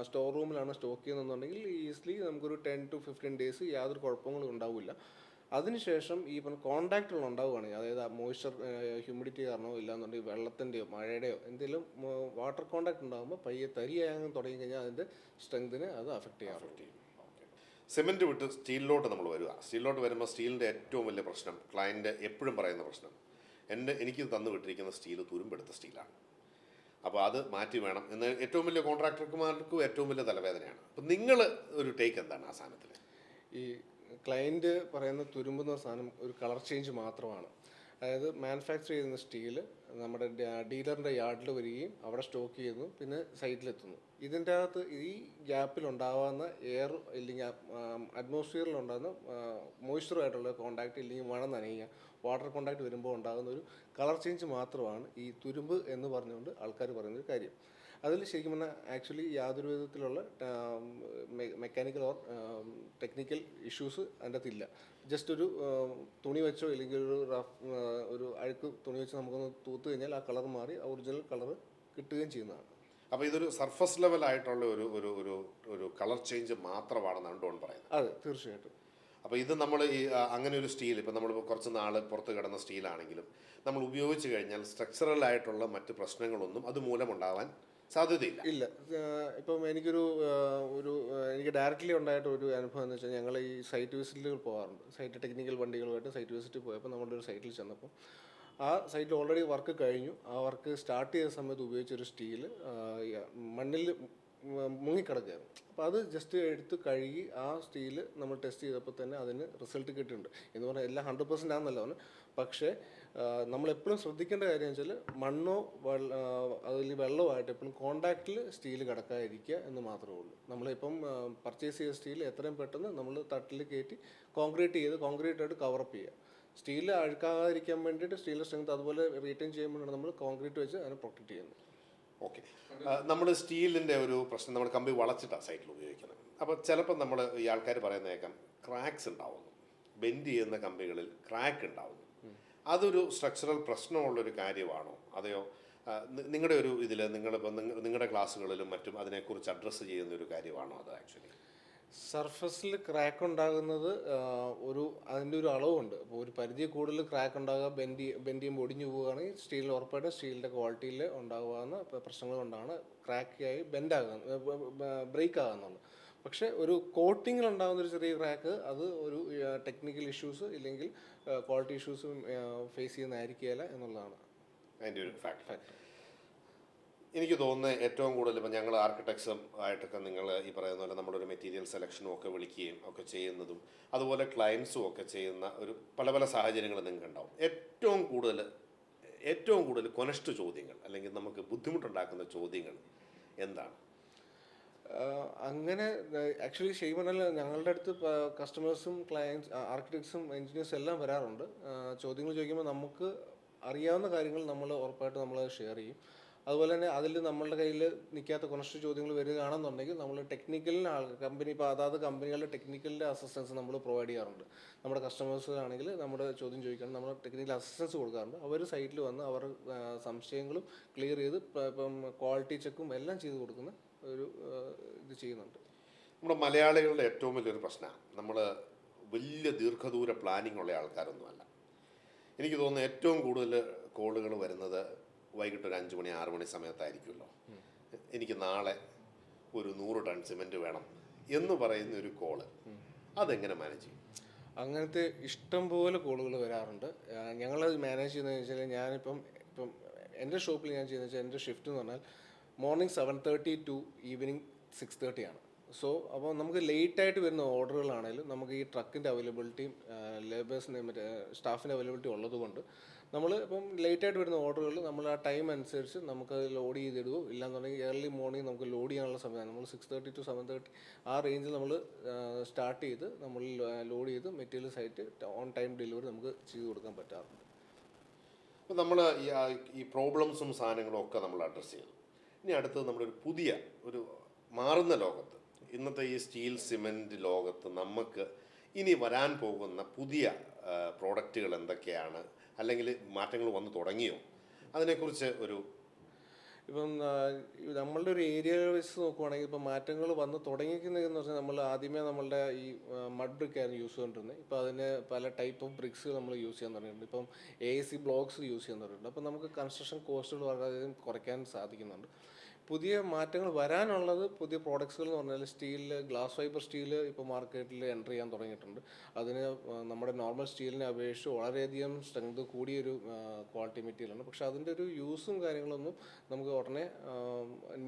സ്റ്റോർ റൂമിലാണ് സ്റ്റോക്ക് ചെയ്യുന്നതെന്നുണ്ടെങ്കിൽ ഈസിലി നമുക്കൊരു 10 to 15 ഡേയ്സ് യാതൊരു കുഴപ്പങ്ങളും ഉണ്ടാവില്ല. അതിനുശേഷം ഈ പറഞ്ഞ കോണ്ടാക്റ്റുകൾ ഉണ്ടാവുകയാണെങ്കിൽ, അതായത് മോയ്സ്ചർ ഹ്യൂമിഡിറ്റി കാരണമോ ഇല്ലാന്നുണ്ടെങ്കിൽ വെള്ളത്തിൻ്റെയോ മഴയുടെയോ എന്തെങ്കിലും വാട്ടർ കോണ്ടാക്ട് ഉണ്ടാകുമ്പോൾ പയ്യെ തരിയാകാൻ തുടങ്ങി കഴിഞ്ഞാൽ അതിൻ്റെ സ്ട്രെങ്തിനെ അത് അഫക്റ്റ് ചെയ്യും. സിമെൻറ്റ് വിട്ട് സ്റ്റീലിലോട്ട് നമ്മൾ വരിക. സ്റ്റീലിലോട്ട് വരുമ്പോൾ സ്റ്റീലിൻ്റെ ഏറ്റവും വലിയ പ്രശ്നം, ക്ലയൻറ്റ് എപ്പോഴും പറയുന്ന പ്രശ്നം, എനിക്ക് തന്നു വിട്ടിരിക്കുന്ന സ്റ്റീൽ തുരുമ്പെടുത്ത സ്റ്റീലാണ്, അപ്പോൾ അത് മാറ്റി വേണം എന്ന് ഏറ്റവും വലിയ കോൺട്രാക്ടർമാർക്കും ഏറ്റവും വലിയ തലവേദനയാണ്. അപ്പം നിങ്ങൾ ഒരു ടേക്ക് എന്താണ് ആ സാധനത്തിൽ? ഈ ക്ലയൻറ്റ് പറയുന്ന തുരുമ്പെന്ന സാധനം ഒരു കളർ ചേഞ്ച് മാത്രമാണ്. അതായത് മാനുഫാക്ചർ ചെയ്യുന്ന സ്റ്റീല് നമ്മുടെ ഡീലറിൻ്റെ യാർഡിൽ വരികയും അവിടെ സ്റ്റോക്ക് ചെയ്യുന്നു, പിന്നെ സൈറ്റിലെത്തുന്നു. ഇതിൻ്റെ അകത്ത് ഈ ഗ്യാപ്പിൽ ഉണ്ടാകുന്ന എയർ ഇല്ലെങ്കിൽ അറ്റ്മോസ്ഫിയറിൽ ഉണ്ടാകുന്ന മോയ്സ്ചറുമായിട്ടുള്ള കോണ്ടാക്ട് ഇല്ലെങ്കിൽ മഴ നനയുക, വാട്ടർ കോണ്ടാക്ട് വരുമ്പോൾ ഉണ്ടാകുന്ന ഒരു കളർ ചേഞ്ച് മാത്രമാണ് ഈ തുരുമ്പ് എന്ന് പറഞ്ഞുകൊണ്ട് ആൾക്കാർ പറയുന്നൊരു കാര്യം. അതിൽ ശരിക്കും പറഞ്ഞാൽ ആക്ച്വലി യാതൊരു വിധത്തിലുള്ള മെക്കാനിക്കൽ ഓർ ടെക്നിക്കൽ ഇഷ്യൂസ് അതിൻ്റെ അകത്തില്ല. ജസ്റ്റ് ഒരു തുണി വെച്ചോ ഇല്ലെങ്കിൽ ഒരു അഴുക്ക് തുണി വെച്ച് നമുക്കൊന്ന് തൂത്ത് കഴിഞ്ഞാൽ ആ കളർ മാറി ഒറിജിനൽ കളർ കിട്ടുകയും ചെയ്യുന്നതാണ്. അപ്പോൾ ഇതൊരു സർഫസ് ലെവലായിട്ടുള്ള ഒരു കളർ ചേഞ്ച് മാത്രമാണെന്നാണ് ഡോൺ പറയുന്നത്. അതെ, തീർച്ചയായിട്ടും. അപ്പോൾ ഇത് നമ്മൾ ഈ അങ്ങനെ ഒരു സ്റ്റീൽ, ഇപ്പോൾ നമ്മൾ കുറച്ച് നാൾ പുറത്ത് കിടന്ന സ്റ്റീലാണെങ്കിലും നമ്മൾ ഉപയോഗിച്ച് കഴിഞ്ഞാൽ സ്ട്രക്ചറലായിട്ടുള്ള മറ്റ് പ്രശ്നങ്ങളൊന്നും അതുമൂലം ഉണ്ടാവാൻ സാധ്യതയില്ല. ഇല്ല. ഇപ്പം എനിക്ക് ഡയറക്റ്റ്ലി ഉണ്ടായിട്ട് ഒരു അനുഭവം എന്ന് വെച്ചാൽ, ഞങ്ങൾ ഈ സൈറ്റ് വിസിറ്റുകൾ പോകാറുണ്ട്. സൈറ്റ് ടെക്നിക്കൽ വണ്ടികളുമായിട്ട് സൈറ്റ് വിസിറ്റ് പോയപ്പോൾ നമ്മുടെ ഒരു സൈറ്റിൽ ചെന്നപ്പോൾ ആ സൈറ്റിൽ ഓൾറെഡി വർക്ക് കഴിഞ്ഞു. ആ വർക്ക് സ്റ്റാർട്ട് ചെയ്ത സമയത്ത് ഉപയോഗിച്ചൊരു സ്റ്റീല് മണ്ണിൽ മുങ്ങിക്കിടക്കുകയായിരുന്നു. അപ്പോൾ അത് ജസ്റ്റ് എടുത്ത് കഴുകി ആ സ്റ്റീല് നമ്മൾ ടെസ്റ്റ് ചെയ്തപ്പോൾ തന്നെ അതിന് റിസൾട്ട് കിട്ടിയിട്ടുണ്ട്. എന്ന് പറഞ്ഞാൽ എല്ലാം 100% ആണെന്നല്ല പറഞ്ഞു. പക്ഷേ നമ്മളെപ്പോഴും ശ്രദ്ധിക്കേണ്ട കാര്യം വെച്ചാൽ മണ്ണോ അതിൽ വെള്ളമായിട്ട് എപ്പോഴും കോണ്ടാക്റ്റിൽ സ്റ്റീൽ കിടക്കാതിരിക്കുക എന്ന് മാത്രമേ ഉള്ളൂ. നമ്മളിപ്പം പർച്ചേസ് ചെയ്ത സ്റ്റീൽ എത്രയും പെട്ടെന്ന് നമ്മൾ തട്ടിൽ കയറ്റി കോൺക്രീറ്റായിട്ട് കവറപ്പ് ചെയ്യുക. സ്റ്റീൽ അഴുക്കാകാതിരിക്കാൻ വേണ്ടിയിട്ട് സ്റ്റീലിൻ്റെ സ്ട്രെങ്ത് അതുപോലെ റീറ്റെയിൻ ചെയ്യാൻ വേണ്ടിയാണ് നമ്മൾ കോൺക്രീറ്റ് വെച്ച് അതിനെ പ്രൊട്ടക്ട് ചെയ്യുന്നത്. ഓക്കെ, നമ്മൾ സ്റ്റീലിൻ്റെ ഒരു പ്രശ്നം, നമ്മൾ കമ്പി വളച്ചിട്ടാണ് സൈറ്റിൽ ഉപയോഗിക്കുന്നത്. അപ്പോൾ ചിലപ്പോൾ നമ്മൾ ഈ ആൾക്കാർ പറയുന്ന കേൾക്കാം, ക്രാക്സ് ഉണ്ടാവുന്നു, ബെൻഡ് ചെയ്യുന്ന കമ്പികളിൽ ക്രാക്ക് ഉണ്ടാവുന്നു. അതൊരു സ്ട്രക്ചറൽ പ്രശ്നമുള്ളൊരു കാര്യമാണോ? അതെയോ നിങ്ങളുടെ ഒരു ഇതിൽ നിങ്ങളിപ്പോൾ നിങ്ങളുടെ ക്ലാസ്സുകളിലും മറ്റും അതിനെക്കുറിച്ച് അഡ്രസ്സ് ചെയ്യുന്ന ഒരു കാര്യമാണോ അത്? ആക്ച്വലി സർഫസിൽ ക്രാക്ക് ഉണ്ടാകുന്നത് അതിൻ്റെ ഒരു അളവുണ്ട്. അപ്പോൾ ഒരു പരിധി കൂടുതൽ ക്രാക്ക് ഉണ്ടാകുക, ബെൻഡ് ചെയ്യുമ്പോൾ ഒടിഞ്ഞു പോവുകയാണെങ്കിൽ സ്റ്റീലിൽ ഉറപ്പായിട്ടും സ്റ്റീലിൻ്റെ ക്വാളിറ്റിയിൽ ഉണ്ടാകുന്ന പ്രശ്നങ്ങൾ കൊണ്ടാണ് ക്രാക്കായി ബ്രേക്ക് ആകുന്നത്. പക്ഷേ ഒരു കോട്ടിങ്ങിൽ ഉണ്ടാകുന്ന ഒരു ചെറിയ ക്രാക്ക്, അത് ഒരു ടെക്നിക്കൽ ഇഷ്യൂസ് ഇല്ലെങ്കിൽ ക്വാളിറ്റി ഇഷ്യൂസ് ഫേസ് ചെയ്യുന്നതായിരിക്കില്ല എന്നുള്ളതാണ് അതിൻ്റെ ഒരു ഫാക്ടർ. എനിക്ക് തോന്നുന്നത് ഏറ്റവും കൂടുതൽ ഇപ്പം ഞങ്ങൾ ആർക്കിടെക്ട്സും ആയിട്ടൊക്കെ നിങ്ങൾ ഈ പറയുന്ന പോലെ നമ്മളൊരു മെറ്റീരിയൽ സെലക്ഷനും ഒക്കെ വിളിക്കുകയും ഒക്കെ ചെയ്യുന്നതും അതുപോലെ ക്ലയൻസും ഒക്കെ ചെയ്യുന്ന ഒരു പല സാഹചര്യങ്ങൾ നിങ്ങൾക്ക് ഉണ്ടാവും. ഏറ്റവും കൂടുതൽ കൊനസ്റ്റ് ചോദ്യങ്ങൾ അല്ലെങ്കിൽ നമുക്ക് ബുദ്ധിമുട്ടുണ്ടാക്കുന്ന ചോദ്യങ്ങൾ എന്താണ്? അങ്ങനെ ആക്ച്വലി ശരിക്കും ഞങ്ങളുടെ അടുത്ത് കസ്റ്റമേഴ്സും ക്ലയൻസ് ആർക്കിടെക്ട്സും എൻജിനീയേഴ്സും എല്ലാം വരാറുണ്ട്. ചോദ്യങ്ങൾ ചോദിക്കുമ്പോൾ നമുക്ക് അറിയാവുന്ന കാര്യങ്ങൾ നമ്മൾ ഉറപ്പായിട്ട് നമ്മൾ ഷെയർ ചെയ്യും. അതുപോലെ തന്നെ അതിൽ നമ്മളുടെ കയ്യിൽ നിൽക്കാത്ത കുറച്ച് ചോദ്യങ്ങൾ വരികയാണെന്നുണ്ടെങ്കിൽ നമ്മൾ ടെക്നിക്കലിന് കമ്പനി ഇപ്പോൾ അതാത് കമ്പനികളുടെ ടെക്നിക്കലിൻ്റെ അസിസ്റ്റൻസ് നമ്മൾ പ്രൊവൈഡ് ചെയ്യാറുണ്ട്. നമ്മുടെ കസ്റ്റമേഴ്സ് ആണെങ്കിൽ നമ്മുടെ ചോദ്യം ചോദിക്കുകയാണെങ്കിൽ നമ്മൾ ടെക്നിക്കൽ അസിസ്റ്റൻസ് കൊടുക്കാറുണ്ട്. അവർ സൈറ്റിൽ വന്ന് അവർ സംശയങ്ങളും ക്ലിയർ ചെയ്ത് ഇപ്പം ക്വാളിറ്റി ചെക്കും എല്ലാം ചെയ്ത് കൊടുക്കുന്ന ഒരു ഇത് ചെയ്യുന്നുണ്ട്. നമ്മുടെ മലയാളികളുടെ ഏറ്റവും വലിയൊരു പ്രശ്നമാണ് നമ്മൾ വലിയ ദീർഘദൂര പ്ലാനിങ് ഉള്ള ആൾക്കാരൊന്നുമല്ല. എനിക്ക് തോന്നുന്നു ഏറ്റവും കൂടുതൽ കോളുകൾ വരുന്നത് വൈകിട്ട് ഒരു 5 മണി 6 മണി സമയത്തായിരിക്കുമല്ലോ. എനിക്ക് നാളെ ഒരു 100 ടൺ സിമെൻറ്റ് വേണം എന്ന് പറയുന്ന ഒരു കോള് അതെങ്ങനെ മാനേജ് ചെയ്യും? അങ്ങനത്തെ ഇഷ്ടം പോലെ കോളുകൾ വരാറുണ്ട്. ഞങ്ങളത് മാനേജ് ചെയ്യുന്നതെന്ന് വെച്ചാൽ ഇപ്പം എൻ്റെ ഷോപ്പിൽ ഞാൻ ചെയ്യുന്നത് വെച്ചാൽ എൻ്റെ ഷിഫ്റ്റ് എന്ന് പറഞ്ഞാൽ മോർണിംഗ് 7:30 ടു ഈവനിങ് 6:30 ആണ്. സോ അപ്പോൾ നമുക്ക് ലേറ്റായിട്ട് വരുന്ന ഓർഡറുകളാണെങ്കിലും നമുക്ക് ഈ ട്രക്കിൻ്റെ അവൈലബിലിറ്റിയും ലേബേഴ്സിൻ്റെ മറ്റേ സ്റ്റാഫിൻ്റെ അവൈലബിലിറ്റി ഉള്ളതുകൊണ്ട് നമ്മൾ ഇപ്പം ലേറ്റായിട്ട് വരുന്ന ഓർഡറുകൾ നമ്മൾ ആ ടൈം അനുസരിച്ച് നമുക്ക് ലോഡ് ചെയ്തിടുകയോ ഇല്ലാന്നുണ്ടെങ്കിൽ ഏർലി മോർണിംഗ് നമുക്ക് ലോഡ് ചെയ്യാനുള്ള സമയമാണ്. നമ്മൾ 6:30 ടു 7:30 ആ റേഞ്ചിൽ നമ്മൾ സ്റ്റാർട്ട് ചെയ്ത് നമ്മൾ ലോഡ് ചെയ്ത് മെറ്റീരിയൽസ് ആയിട്ട് ഓൺ ടൈം ഡെലിവറി നമുക്ക് ചെയ്ത് കൊടുക്കാൻ പറ്റാറുണ്ട്. അപ്പോൾ നമ്മൾ ഈ പ്രോബ്ലംസും സാധനങ്ങളും ഒക്കെ നമ്മൾ അഡ്രസ്സ് ചെയ്തു. ഇനി അടുത്തത് നമ്മളൊരു പുതിയ ഒരു മാറുന്ന ലോകത്ത്, ഇന്നത്തെ ഈ സ്റ്റീൽ സിമെൻറ്റ് ലോകത്ത് നമുക്ക് ഇനി വരാൻ പോകുന്ന പുതിയ പ്രോഡക്റ്റുകൾ എന്തൊക്കെയാണ്, അല്ലെങ്കിൽ മാറ്റങ്ങൾ വന്നു തുടങ്ങിയോ, അതിനെക്കുറിച്ച് ഒരു ഇപ്പം നമ്മളുടെ ഒരു ഏരിയ വെച്ച് നോക്കുവാണെങ്കിൽ ഇപ്പം മാറ്റങ്ങൾ വന്ന് തുടങ്ങിയിരിക്കുന്നതെന്ന് പറഞ്ഞാൽ നമ്മൾ ആദ്യമേ നമ്മളുടെ ഈ മഡ് ബ്രിക്കായിരുന്നു യൂസ് ചെയ്തുകൊണ്ടിരുന്നത്. ഇപ്പോൾ അതിന് പല ടൈപ്പ് ഓഫ് ബ്രിക്സ് നമ്മൾ യൂസ് ചെയ്യാൻ തുടങ്ങിയിട്ടുണ്ട്. ഇപ്പം AAC ബ്ലോക്സ് യൂസ് ചെയ്യാൻ തുടങ്ങിയിട്ടുണ്ട്. അപ്പം നമുക്ക് കൺസ്ട്രക്ഷൻ കോസ്റ്റുകൾ വളരെയധികം കുറയ്ക്കാൻ സാധിക്കുന്നുണ്ട്. പുതിയ മാറ്റങ്ങൾ വരാനുള്ളത് പുതിയ പ്രോഡക്ട്സുകൾ എന്ന് പറഞ്ഞാൽ സ്റ്റീലിൽ ഗ്ലാസ് ഫൈബർ സ്റ്റീല് ഇപ്പോൾ മാർക്കറ്റിൽ എൻ്റർ ചെയ്യാൻ തുടങ്ങിയിട്ടുണ്ട്. അതിന് നമ്മുടെ നോർമൽ സ്റ്റീലിനെ അപേക്ഷിച്ച് വളരെയധികം സ്ട്രെങ്ത് കൂടിയൊരു ക്വാളിറ്റി മെറ്റീരിയലാണ്. പക്ഷേ അതിൻ്റെ ഒരു യൂസും കാര്യങ്ങളൊന്നും നമുക്ക് ഉടനെ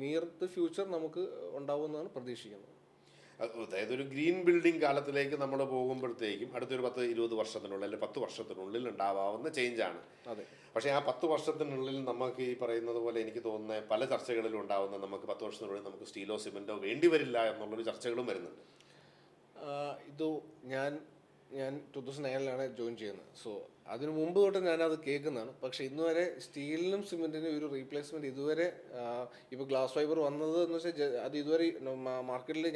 നിയർ ദ ഫ്യൂച്ചർ നമുക്ക് ഉണ്ടാവുമെന്നാണ് പ്രതീക്ഷിക്കുന്നത്. അതായത് ഒരു ഗ്രീൻ ബിൽഡിംഗ് കാലത്തിലേക്ക് നമ്മൾ പോകുമ്പോഴത്തേക്കും അടുത്തൊരു 10-20 വർഷത്തിനുള്ളിൽ അല്ലെങ്കിൽ 10 വർഷത്തിനുള്ളിൽ ഉണ്ടാവാവുന്ന ചേഞ്ചാണ്. അതെ. പക്ഷേ ആ 10 വർഷത്തിനുള്ളിൽ നമുക്ക് ഈ പറയുന്നത് പോലെ എനിക്ക് തോന്നുന്നത് പല ചർച്ചകളിലും ഉണ്ടാവുന്ന നമുക്ക് 10 വർഷത്തിനുള്ളിൽ നമുക്ക് സ്റ്റീലോ സിമെൻറ്റോ വേണ്ടി വരില്ല എന്നുള്ളൊരു ചർച്ചകളും വരുന്നുണ്ട്. ഇത് ഞാൻ 2009 ജോയിൻ ചെയ്യുന്നത്. സോ അതിനു മുമ്പ് തൊട്ട് ഞാനത് കേൾക്കുന്നതാണ്. പക്ഷേ ഇന്ന് വരെ സ്റ്റീലിനും സിമെൻറ്റിനും ഒരു റീപ്ലേസ്മെൻറ്റ് ഇതുവരെ ഇപ്പോൾ ഗ്ലാസ് ഫൈബർ വന്നത് എന്ന് വെച്ചാൽ അത് ഇതുവരെ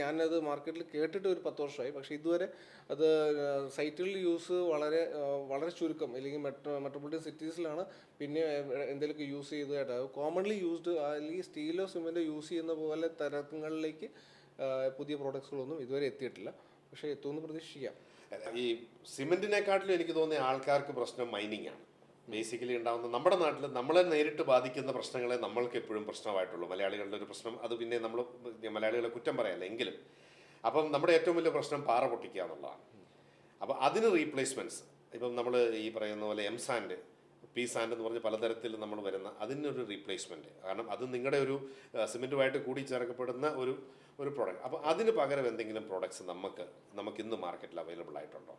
ഞാനത് മാർക്കറ്റിൽ കേട്ടിട്ട് ഒരു 10 വർഷമായി. പക്ഷേ ഇതുവരെ അത് സൈറ്റുകളിൽ യൂസ് വളരെ വളരെ ചുരുക്കം, അല്ലെങ്കിൽ മെട്രോപൊളിറ്റൻ സിറ്റീസിലാണ് പിന്നെ എന്തെങ്കിലുമൊക്കെ യൂസ് ചെയ്തതായിട്ട് കോമൺലി യൂസ്ഡ്, അല്ലെങ്കിൽ സ്റ്റീലോ സിമെൻറ്റോ യൂസ് ചെയ്യുന്ന പോലെ തരങ്ങളിലേക്ക് പുതിയ പ്രോഡക്ട്സുകളൊന്നും ഇതുവരെ എത്തിയിട്ടില്ല. പക്ഷേ എത്തുമെന്ന് പ്രതീക്ഷിക്കാം. ഈ സിമെന്റിനെക്കാട്ടിലും എനിക്ക് തോന്നിയ ആൾക്കാർക്ക് പ്രശ്നം മൈനിങ് ആണ്. ബേസിക്കലി ഉണ്ടാകുന്ന നമ്മുടെ നാട്ടിൽ നമ്മളെ നേരിട്ട് ബാധിക്കുന്ന പ്രശ്നങ്ങളെ നമ്മൾക്ക് എപ്പോഴും പ്രശ്നമായിട്ടുള്ളൂ. മലയാളികളുടെ ഒരു പ്രശ്നം അത് പിന്നെ നമ്മൾ മലയാളികളെ കുറ്റം പറയാല്ല എങ്കിലും അപ്പം നമ്മുടെ ഏറ്റവും വലിയ പ്രശ്നം പാറ പൊട്ടിക്കുക എന്നുള്ളതാണ്. അപ്പോൾ അതിന് റീപ്ലേസ്മെൻറ്റ്സ് ഇപ്പം നമ്മൾ ഈ പറയുന്ന പോലെ സാൻഡ്, സാൻഡ് എന്ന് പറഞ്ഞ് പലതരത്തിൽ നമ്മൾ വരുന്ന അതിനൊരു റീപ്ലേസ്മെൻറ്റ്. കാരണം അത് നിങ്ങളുടെ ഒരു സിമെൻറ്റുമായിട്ട് കൂടി ചേർക്കപ്പെടുന്ന ഒരു പ്രോഡക്റ്റ്. അപ്പോൾ അതിന് പകരം എന്തെങ്കിലും പ്രോഡക്ട്സ് നമുക്ക് ഇന്ന് മാർക്കറ്റിൽ അവൈലബിൾ ആയിട്ടുണ്ടോ?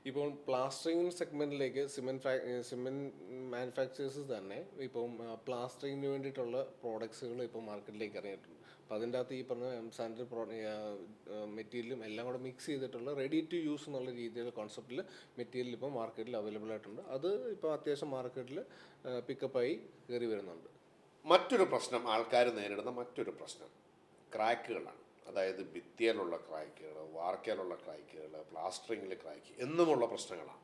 ഇപ്പോൾ പ്ലാസ്റ്ററിങ് സെഗ്മെൻറ്റിലേക്ക് സിമെൻറ്റ് മാനുഫാക്ചേഴ്സ് തന്നെ ഇപ്പം പ്ലാസ്റ്ററിങ്ങിന് വേണ്ടിയിട്ടുള്ള പ്രോഡക്ട്സുകൾ ഇപ്പോൾ മാർക്കറ്റിലേക്ക് ഇറങ്ങിയിട്ടുണ്ട്. അപ്പോൾ അതിൻ്റെ അകത്ത് ഈ പറഞ്ഞ സാനിറ്ററി മെറ്റീരിയലും എല്ലാം കൂടെ മിക്സ് ചെയ്തിട്ടുള്ള റെഡി ടു യൂസ് എന്നുള്ള രീതിയിലുള്ള കോൺസെപ്റ്റിൽ മെറ്റീരിയൽ ഇപ്പോൾ മാർക്കറ്റിൽ അവൈലബിൾ ആയിട്ടുണ്ട്. അത് ഇപ്പോൾ അത്യാവശ്യം മാർക്കറ്റിൽ പിക്കപ്പായി കയറി വരുന്നുണ്ട്. മറ്റൊരു പ്രശ്നം ആൾക്കാർ നേരിടുന്ന മറ്റൊരു പ്രശ്നം ക്രാക്കുകളാണ്. അതായത് ഭിത്തിയിലുള്ള ക്രാക്കുകൾ, വാർക്കയിലുള്ള ക്രാക്കുകൾ, പ്ലാസ്റ്ററിങ്ങിൽ ക്രാക്ക് എന്നുമുള്ള പ്രശ്നങ്ങളാണ്.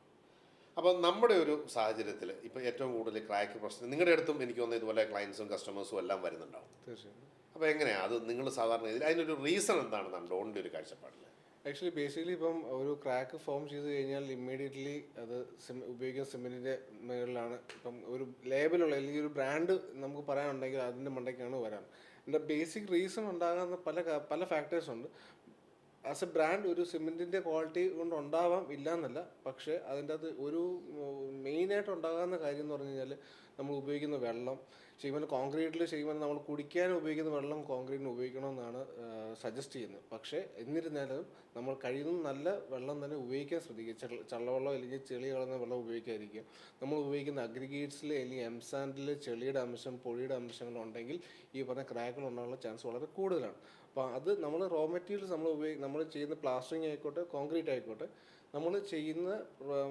അപ്പോൾ നമ്മുടെ ഒരു സാഹചര്യത്തിൽ ഇപ്പോൾ ഏറ്റവും കൂടുതൽ ക്രാക്ക് പ്രശ്നം നിങ്ങളുടെ അടുത്തും എനിക്ക് തോന്നുന്നത് ഇതുപോലെ ക്ലയൻസും കസ്റ്റമേഴ്സും എല്ലാം വരുന്നുണ്ടാവും. തീർച്ചയായും. അപ്പോൾ എങ്ങനെയാണ് അത് നിങ്ങൾ സാധാരണ ഇതിൽ അതിനൊരു റീസൺ എന്താണെന്നാണ് ഡോണിൻ്റെ ഒരു കാഴ്ചപ്പാടിൽ? ആക്ച്വലി ബേസിക്കലി ഇപ്പം ഒരു ക്രാക്ക് ഫോം ചെയ്ത് കഴിഞ്ഞാൽ ഇമ്മീഡിയറ്റ്ലി അത് ഉപയോഗിക്കുന്ന സിമെൻറ്റിൻ്റെ മുകളിലാണ്. ഇപ്പം ഒരു ലേബലുള്ള അല്ലെങ്കിൽ ഒരു ബ്രാൻഡ് നമുക്ക് പറയാനുണ്ടെങ്കിൽ അതിൻ്റെ മണ്ടയ്ക്കാണ് വരാൻ. എൻ്റെ ബേസിക് റീസൺ ഉണ്ടാകുന്ന പല ഫാക്ടേഴ്സ് ഉണ്ട്. ആസ് എ ബ്രാൻഡ് ഒരു സിമെൻറ്റിൻ്റെ ക്വാളിറ്റി കൊണ്ട് ഉണ്ടാവാം, ഇല്ല എന്നല്ല. പക്ഷേ അതിൻ്റെ അത് ഒരു മെയിനായിട്ട് ഉണ്ടാകാവുന്ന കാര്യം എന്ന് പറഞ്ഞു കഴിഞ്ഞാൽ നമ്മൾ ഉപയോഗിക്കുന്ന വെള്ളം ചെയ്യുമ്പോൾ കോൺക്രീറ്റിൽ ചെയ്യുമ്പോൾ നമ്മൾ കുടിക്കാൻ ഉപയോഗിക്കുന്ന വെള്ളം കോൺക്രീറ്റിന് ഉപയോഗിക്കണമെന്നാണ് സജസ്റ്റ് ചെയ്യുന്നത്. പക്ഷേ എന്നിരുന്നാലും നമ്മൾ കഴിയുന്ന നല്ല വെള്ളം തന്നെ ഉപയോഗിക്കാൻ ശ്രദ്ധിക്കുക. ചള്ളവെള്ളം അല്ലെങ്കിൽ ചെളി കളയുന്ന വെള്ളം ഉപയോഗിക്കാതിരിക്കുക. നമ്മൾ ഉപയോഗിക്കുന്ന അഗ്രിഗേറ്റ്സിൽ അല്ലെങ്കിൽ സാൻഡിൽ ചെളിയുടെ അംശം, പൊടിയുടെ അംശങ്ങളുണ്ടെങ്കിൽ ഈ പറഞ്ഞ ക്രാക്കുകൾ ഉണ്ടാകാനുള്ള ചാൻസ് വളരെ കൂടുതലാണ്. അപ്പോൾ അത് നമ്മൾ റോ മെറ്റീരിയൽസ് നമ്മൾ ചെയ്യുന്ന പ്ലാസ്റ്ററിങ് ആയിക്കോട്ടെ കോൺക്രീറ്റ് ആയിക്കോട്ടെ, നമ്മൾ ചെയ്യുന്ന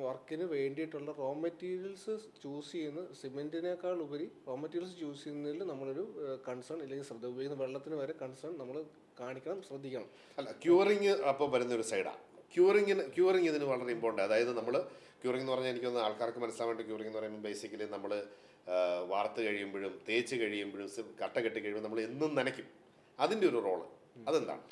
വർക്കിന് വേണ്ടിയിട്ടുള്ള റോ മെറ്റീരിയൽസ് ചൂസ് ചെയ്യുന്ന സിമെൻറ്റിനേക്കാൾ ഉപരി റോ മെറ്റീരിയൽസ് ചൂസ് ചെയ്യുന്നതിൽ നമ്മളൊരു കൺസേൺ അല്ലെങ്കിൽ ശ്രദ്ധ, ഉപയോഗിക്കുന്ന വെള്ളത്തിന് വരെ കൺസേൺ നമ്മൾ കാണിക്കണം, ശ്രദ്ധിക്കണം. അല്ല, ക്യൂറിങ് അപ്പോൾ വരുന്നൊരു സൈഡാണ്. ക്യൂറിങ് ഇതിന് വളരെ ഇമ്പോർട്ടൻ്റ്. അതായത് നമ്മൾ ക്യൂറിങ് എന്ന് പറഞ്ഞാൽ എനിക്കൊന്ന് ആൾക്കാർക്ക് മനസ്സിലാൻ വേണ്ടി ക്യൂറിങ് എന്ന് പറയുമ്പോൾ ബേസിക്കലി നമ്മൾ വാർത്ത് കഴിയുമ്പോഴും തേച്ച് കഴിയുമ്പോഴും കട്ട കെട്ടി കഴിയുമ്പോൾ നമ്മൾ എന്നും നനയ്ക്കും. അതിൻ്റെ ഒരു റോള് അതെന്താണ്?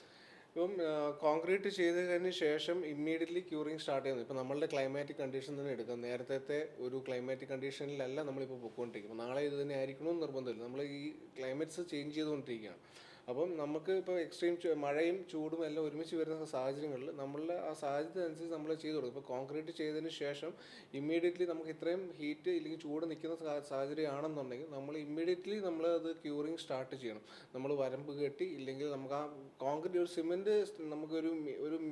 ഇപ്പം കോൺക്രീറ്റ് ചെയ്തതിന് ശേഷം ഇമ്മീഡിയറ്റ്ലി ക്യൂറിങ് സ്റ്റാർട്ട് ചെയ്യുന്നത്. ഇപ്പം നമ്മളുടെ ക്ലൈമാറ്റിക് കണ്ടീഷൻ തന്നെ എടുക്കാം. നേരത്തെ ഒരു ക്ലൈമാറ്റിക് കണ്ടീഷനിലല്ല നമ്മളിപ്പോൾ പൊയ്ക്കൊണ്ടിരിക്കും. നാളെ ഇത് തന്നെ ആയിരിക്കണമെന്ന് നിർബന്ധമില്ല. നമ്മൾ ഈ ക്ലൈമറ്റ്സ് ചേഞ്ച് ചെയ്തുകൊണ്ടിരിക്കുകയാണ്. അപ്പം നമുക്ക് ഇപ്പോൾ എക്സ്ട്രീം മഴയും ചൂടും എല്ലാം ഒരുമിച്ച് വരുന്ന സാഹചര്യങ്ങളിൽ നമ്മളുടെ ആ സാഹചര്യത്തിനനുസരിച്ച് നമ്മൾ ചെയ്തു കൊടുക്കും. ഇപ്പോൾ കോൺക്രീറ്റ് ചെയ്തതിന് ശേഷം ഇമ്മീഡിയറ്റ്ലി നമുക്ക് ഇത്രയും ഹീറ്റ് ഇല്ലെങ്കിൽ ചൂട് നിൽക്കുന്ന സാഹചര്യമാണെന്നുണ്ടെങ്കിൽ നമ്മൾ ഇമ്മീഡിയറ്റ്ലി നമ്മൾ അത് ക്യൂറിങ് സ്റ്റാർട്ട് ചെയ്യണം. നമ്മൾ വരമ്പ് കെട്ടി ഇല്ലെങ്കിൽ നമുക്ക് ആ കോൺക്രീറ്റ് ഒരു സിമെൻറ്റ് നമുക്കൊരു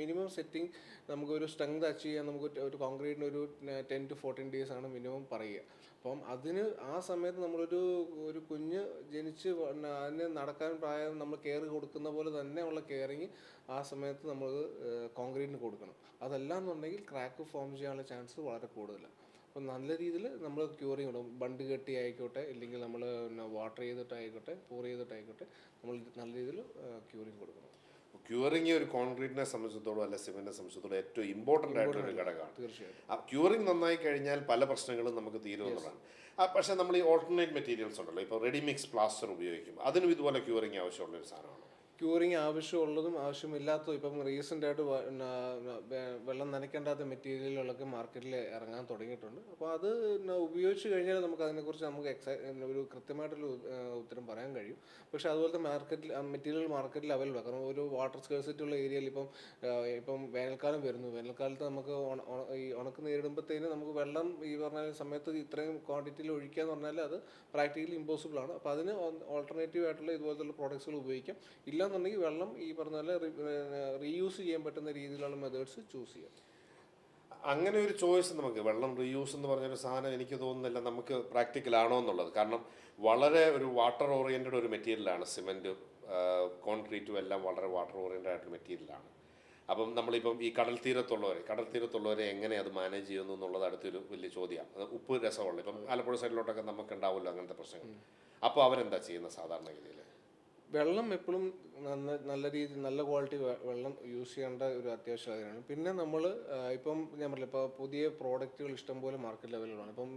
മിനിമം സെറ്റിംഗ് നമുക്കൊരു സ്ട്രെങ്ത് അച്ചീവ് ചെയ്യാൻ നമുക്ക് ഒരു കോൺക്രീറ്റിന് ഒരു 10 to 14 days ആണ് മിനിമം പറയുക. അപ്പം അതിന് ആ സമയത്ത് ഒരു കുഞ്ഞ് ജനിച്ച് അതിന് നടക്കാൻ പ്രായം നമ്മൾ കെയർ കൊടുക്കുന്ന പോലെ തന്നെ ഉള്ള കെയറിങ് ആ സമയത്ത് നമ്മൾ കോൺക്രീറ്റിന് കൊടുക്കണം. അതല്ല എന്നുണ്ടെങ്കിൽ ക്രാക്ക് ഫോം ചെയ്യാനുള്ള ചാൻസ് വളരെ കൂടുതലാണ്. അപ്പം നല്ല രീതിയിൽ നമ്മൾ ക്യൂറിങ് കൊടുക്കും. ബണ്ട് കെട്ടി ആയിക്കോട്ടെ ഇല്ലെങ്കിൽ നമ്മൾ വാട്ടർ ചെയ്തിട്ടായിക്കോട്ടെ pour ചെയ്തിട്ടായിക്കോട്ടെ നമ്മൾ നല്ല രീതിയിൽ ക്യൂറിങ് കൊടുക്കണം. ക്യൂറിങ് ഒരു കോൺക്രീറ്റിനെ സംബന്ധിച്ചിടത്തോളം അല്ല സിമെന്റിനെ സംബന്ധിച്ചിടത്തോളം ഏറ്റവും ഇമ്പോർട്ടൻ്റ് ആയിട്ടുള്ള ഒരു ഘടകമാണ്. തീർച്ചയായിട്ടും ആ ക്യൂറിങ് നന്നായി കഴിഞ്ഞാൽ പല പ്രശ്നങ്ങളും നമുക്ക് തീരുമെന്നുള്ളതാണ്. പക്ഷേ നമ്മൾ ഈ ഓൾട്ടർനേറ്റ് മെറ്റീരിയൽസ് ഉണ്ടല്ലോ, ഇപ്പോൾ റെഡി മിക്സ് പ്ലാസ്റ്റർ ഉപയോഗിക്കും, അതിനും ഇതുപോലെ ക്യൂറിങ് ആവശ്യമുള്ള ഒരു സാധനമാണ്. ക്യൂറിങ് ആവശ്യമുള്ളതും ആവശ്യമില്ലാത്തതും ഇപ്പം റീസെൻ്റായിട്ട് വെള്ളം നനയ്ക്കേണ്ടാത്ത മെറ്റീരിയലുകളൊക്കെ മാർക്കറ്റിൽ ഇറങ്ങാൻ തുടങ്ങിയിട്ടുണ്ട്. അപ്പോൾ അത് ഉപയോഗിച്ച് കഴിഞ്ഞാൽ നമുക്ക് ഒരു കൃത്യമായിട്ടുള്ള ഉത്തരം പറയാൻ കഴിയും. പക്ഷേ അതുപോലത്തെ മെറ്റീരിയൽ മാർക്കറ്റിൽ അവൈലബിൾ ആണ്. കാരണം ഒരു വാട്ടർ സ്കേഴ്സിറ്റി ഉള്ള ഏരിയയിൽ ഇപ്പം വേനൽക്കാലം വരുന്നു. വേനൽക്കാലത്ത് നമുക്ക് ഈ ഉണക്ക് നേരിടുമ്പോഴത്തേന് നമുക്ക് വെള്ളം ഈ പറഞ്ഞ സമയത്ത് ഇത്രയും ക്വാണ്ടിറ്റിയിൽ ഒഴിക്കുക എന്ന് പറഞ്ഞാൽ അത് പ്രാക്ടിക്കലി ഇമ്പോസിബിൾ ആണ്. അപ്പോൾ അതിന് ഓൾട്ടർനേറ്റീവ് ആയിട്ടുള്ള ഇതുപോലത്തെ പ്രോഡക്ട്സുകൾ ഉപയോഗിക്കാം. ഇല്ലാന്നുണ്ടെങ്കിൽ വെള്ളം ഈ പറഞ്ഞ പോലെ റീയൂസ് ചെയ്യാൻ പറ്റുന്ന രീതിയിലുള്ള മെത്തേഡ്സ് ചൂസ് ചെയ്യാം. അങ്ങനെ ഒരു ചോയ്സ് നമുക്ക് വെള്ളം റീയൂസ് എന്ന് പറഞ്ഞൊരു സാധനം എനിക്ക് തോന്നുന്നില്ല നമുക്ക് പ്രാക്ടിക്കലാണോ എന്നുള്ളത്. കാരണം വളരെ ഒരു വാട്ടർ ഓറിയൻറ്റഡ് ഒരു മെറ്റീരിയലാണ് സിമെൻറ്റും കോൺക്രീറ്റും എല്ലാം വളരെ വാട്ടർ ഓറിയൻറ്റഡ് ആയിട്ടുള്ള മെറ്റീരിയലാണ്. അപ്പം നമ്മളിപ്പം ഈ കടൽ തീരത്തുള്ളവരെ എങ്ങനെ അത് മാനേജ് ചെയ്യുന്നു എന്നുള്ളത് അടുത്തൊരു വലിയ ചോദ്യമാണ്. അത് ഉപ്പ് രസമുള്ള ഇപ്പം ആലപ്പുഴ സൈഡിലോട്ടൊക്കെ നമുക്ക് ഉണ്ടാവില്ല അങ്ങനത്തെ പ്രശ്നങ്ങൾ. അപ്പോൾ അവരെന്താ ചെയ്യുന്നത് സാധാരണഗതിയിൽ? വെള്ളം എപ്പോഴും നല്ല രീതിയിൽ നല്ല ക്വാളിറ്റി വെള്ളം യൂസ് ചെയ്യേണ്ട ഒരു അത്യാവശ്യ കാര്യമാണ്. പിന്നെ നമ്മൾ ഇപ്പം ഞാൻ പറഞ്ഞില്ല, ഇപ്പോൾ പുതിയ പ്രോഡക്റ്റുകൾ ഇഷ്ടംപോലെ മാർക്കറ്റ് ലെവലിലാണ്. ഇപ്പം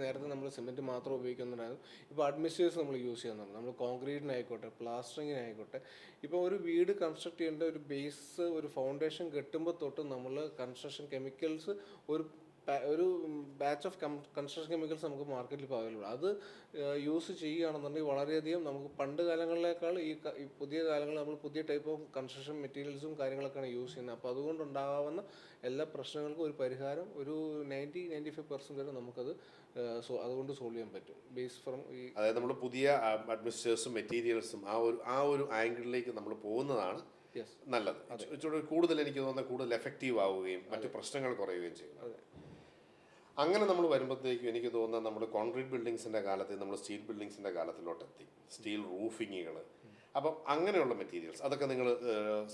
നേരത്തെ നമ്മൾ സിമെൻറ്റ് മാത്രം ഉപയോഗിക്കുന്നുണ്ടായിരുന്നു. ഇപ്പോൾ അഡ്മിസ്റ്റേഴ്സ് നമ്മൾ യൂസ് ചെയ്യുന്നുണ്ട്. നമ്മൾ കോൺക്രീറ്റിനായിക്കോട്ടെ പ്ലാസ്റ്ററിങ്ങിനായിക്കോട്ടെ. ഇപ്പോൾ ഒരു വീട് കൺസ്ട്രക്ട് ചെയ്യേണ്ട ഒരു ബേസ് ഒരു ഫൗണ്ടേഷൻ കെട്ടുമ്പോൾ തൊട്ട് നമ്മൾ കൺസ്ട്രക്ഷൻ കെമിക്കൽസ് ഒരു ബാച്ച് ഓഫ് കൺസ്ട്രക്ഷൻ കെമിക്കൽസ് നമുക്ക് മാർക്കറ്റിൽ ഇപ്പോൾ അവൈലബിൾ. അത് യൂസ് ചെയ്യുകയാണെന്നുണ്ടെങ്കിൽ വളരെയധികം നമുക്ക് പണ്ട് കാലങ്ങളിലേക്കാൾ ഈ പുതിയ കാലങ്ങളിൽ നമ്മൾ പുതിയ ടൈപ്പ് ഓഫ് കൺസ്ട്രക്ഷൻ മെറ്റീരിയൽസും കാര്യങ്ങളൊക്കെയാണ് യൂസ് ചെയ്യുന്നത്. അപ്പോൾ അതുകൊണ്ടുണ്ടാകാവുന്ന എല്ലാ പ്രശ്നങ്ങൾക്കും ഒരു പരിഹാരം ഒരു 90-95% വരെ നമുക്കത് അതുകൊണ്ട് സോൾവ് ചെയ്യാൻ പറ്റും. ബേസ് ഫ്രം അതായത് നമ്മൾ പുതിയ അഡ്മിനിസ്ട്രേഷൻസും മെറ്റീരിയൽസും ആ ഒരു ആംഗിളിലേക്ക് നമ്മൾ പോകുന്നതാണ് നല്ലത്. കൂടുതൽ എനിക്ക് തോന്നുന്നത് കൂടുതൽ എഫക്റ്റീവ് ആവുകയും മറ്റു പ്രശ്നങ്ങൾ കുറയുകയും ചെയ്യും. അങ്ങനെ നമ്മൾ വരുമ്പോഴത്തേക്കും എനിക്ക് തോന്നുന്നത് നമ്മൾ കോൺക്രീറ്റ് ബിൽഡിങ്സിൻ്റെ കാലത്ത് നമ്മൾ സ്റ്റീൽ ബിൽഡിങ്സിൻ്റെ കാലത്തിലോട്ടെത്തി. സ്റ്റീൽ റൂഫിങ്ങുകൾ, അപ്പം അങ്ങനെയുള്ള മെറ്റീരിയൽസ് അതൊക്കെ നിങ്ങൾ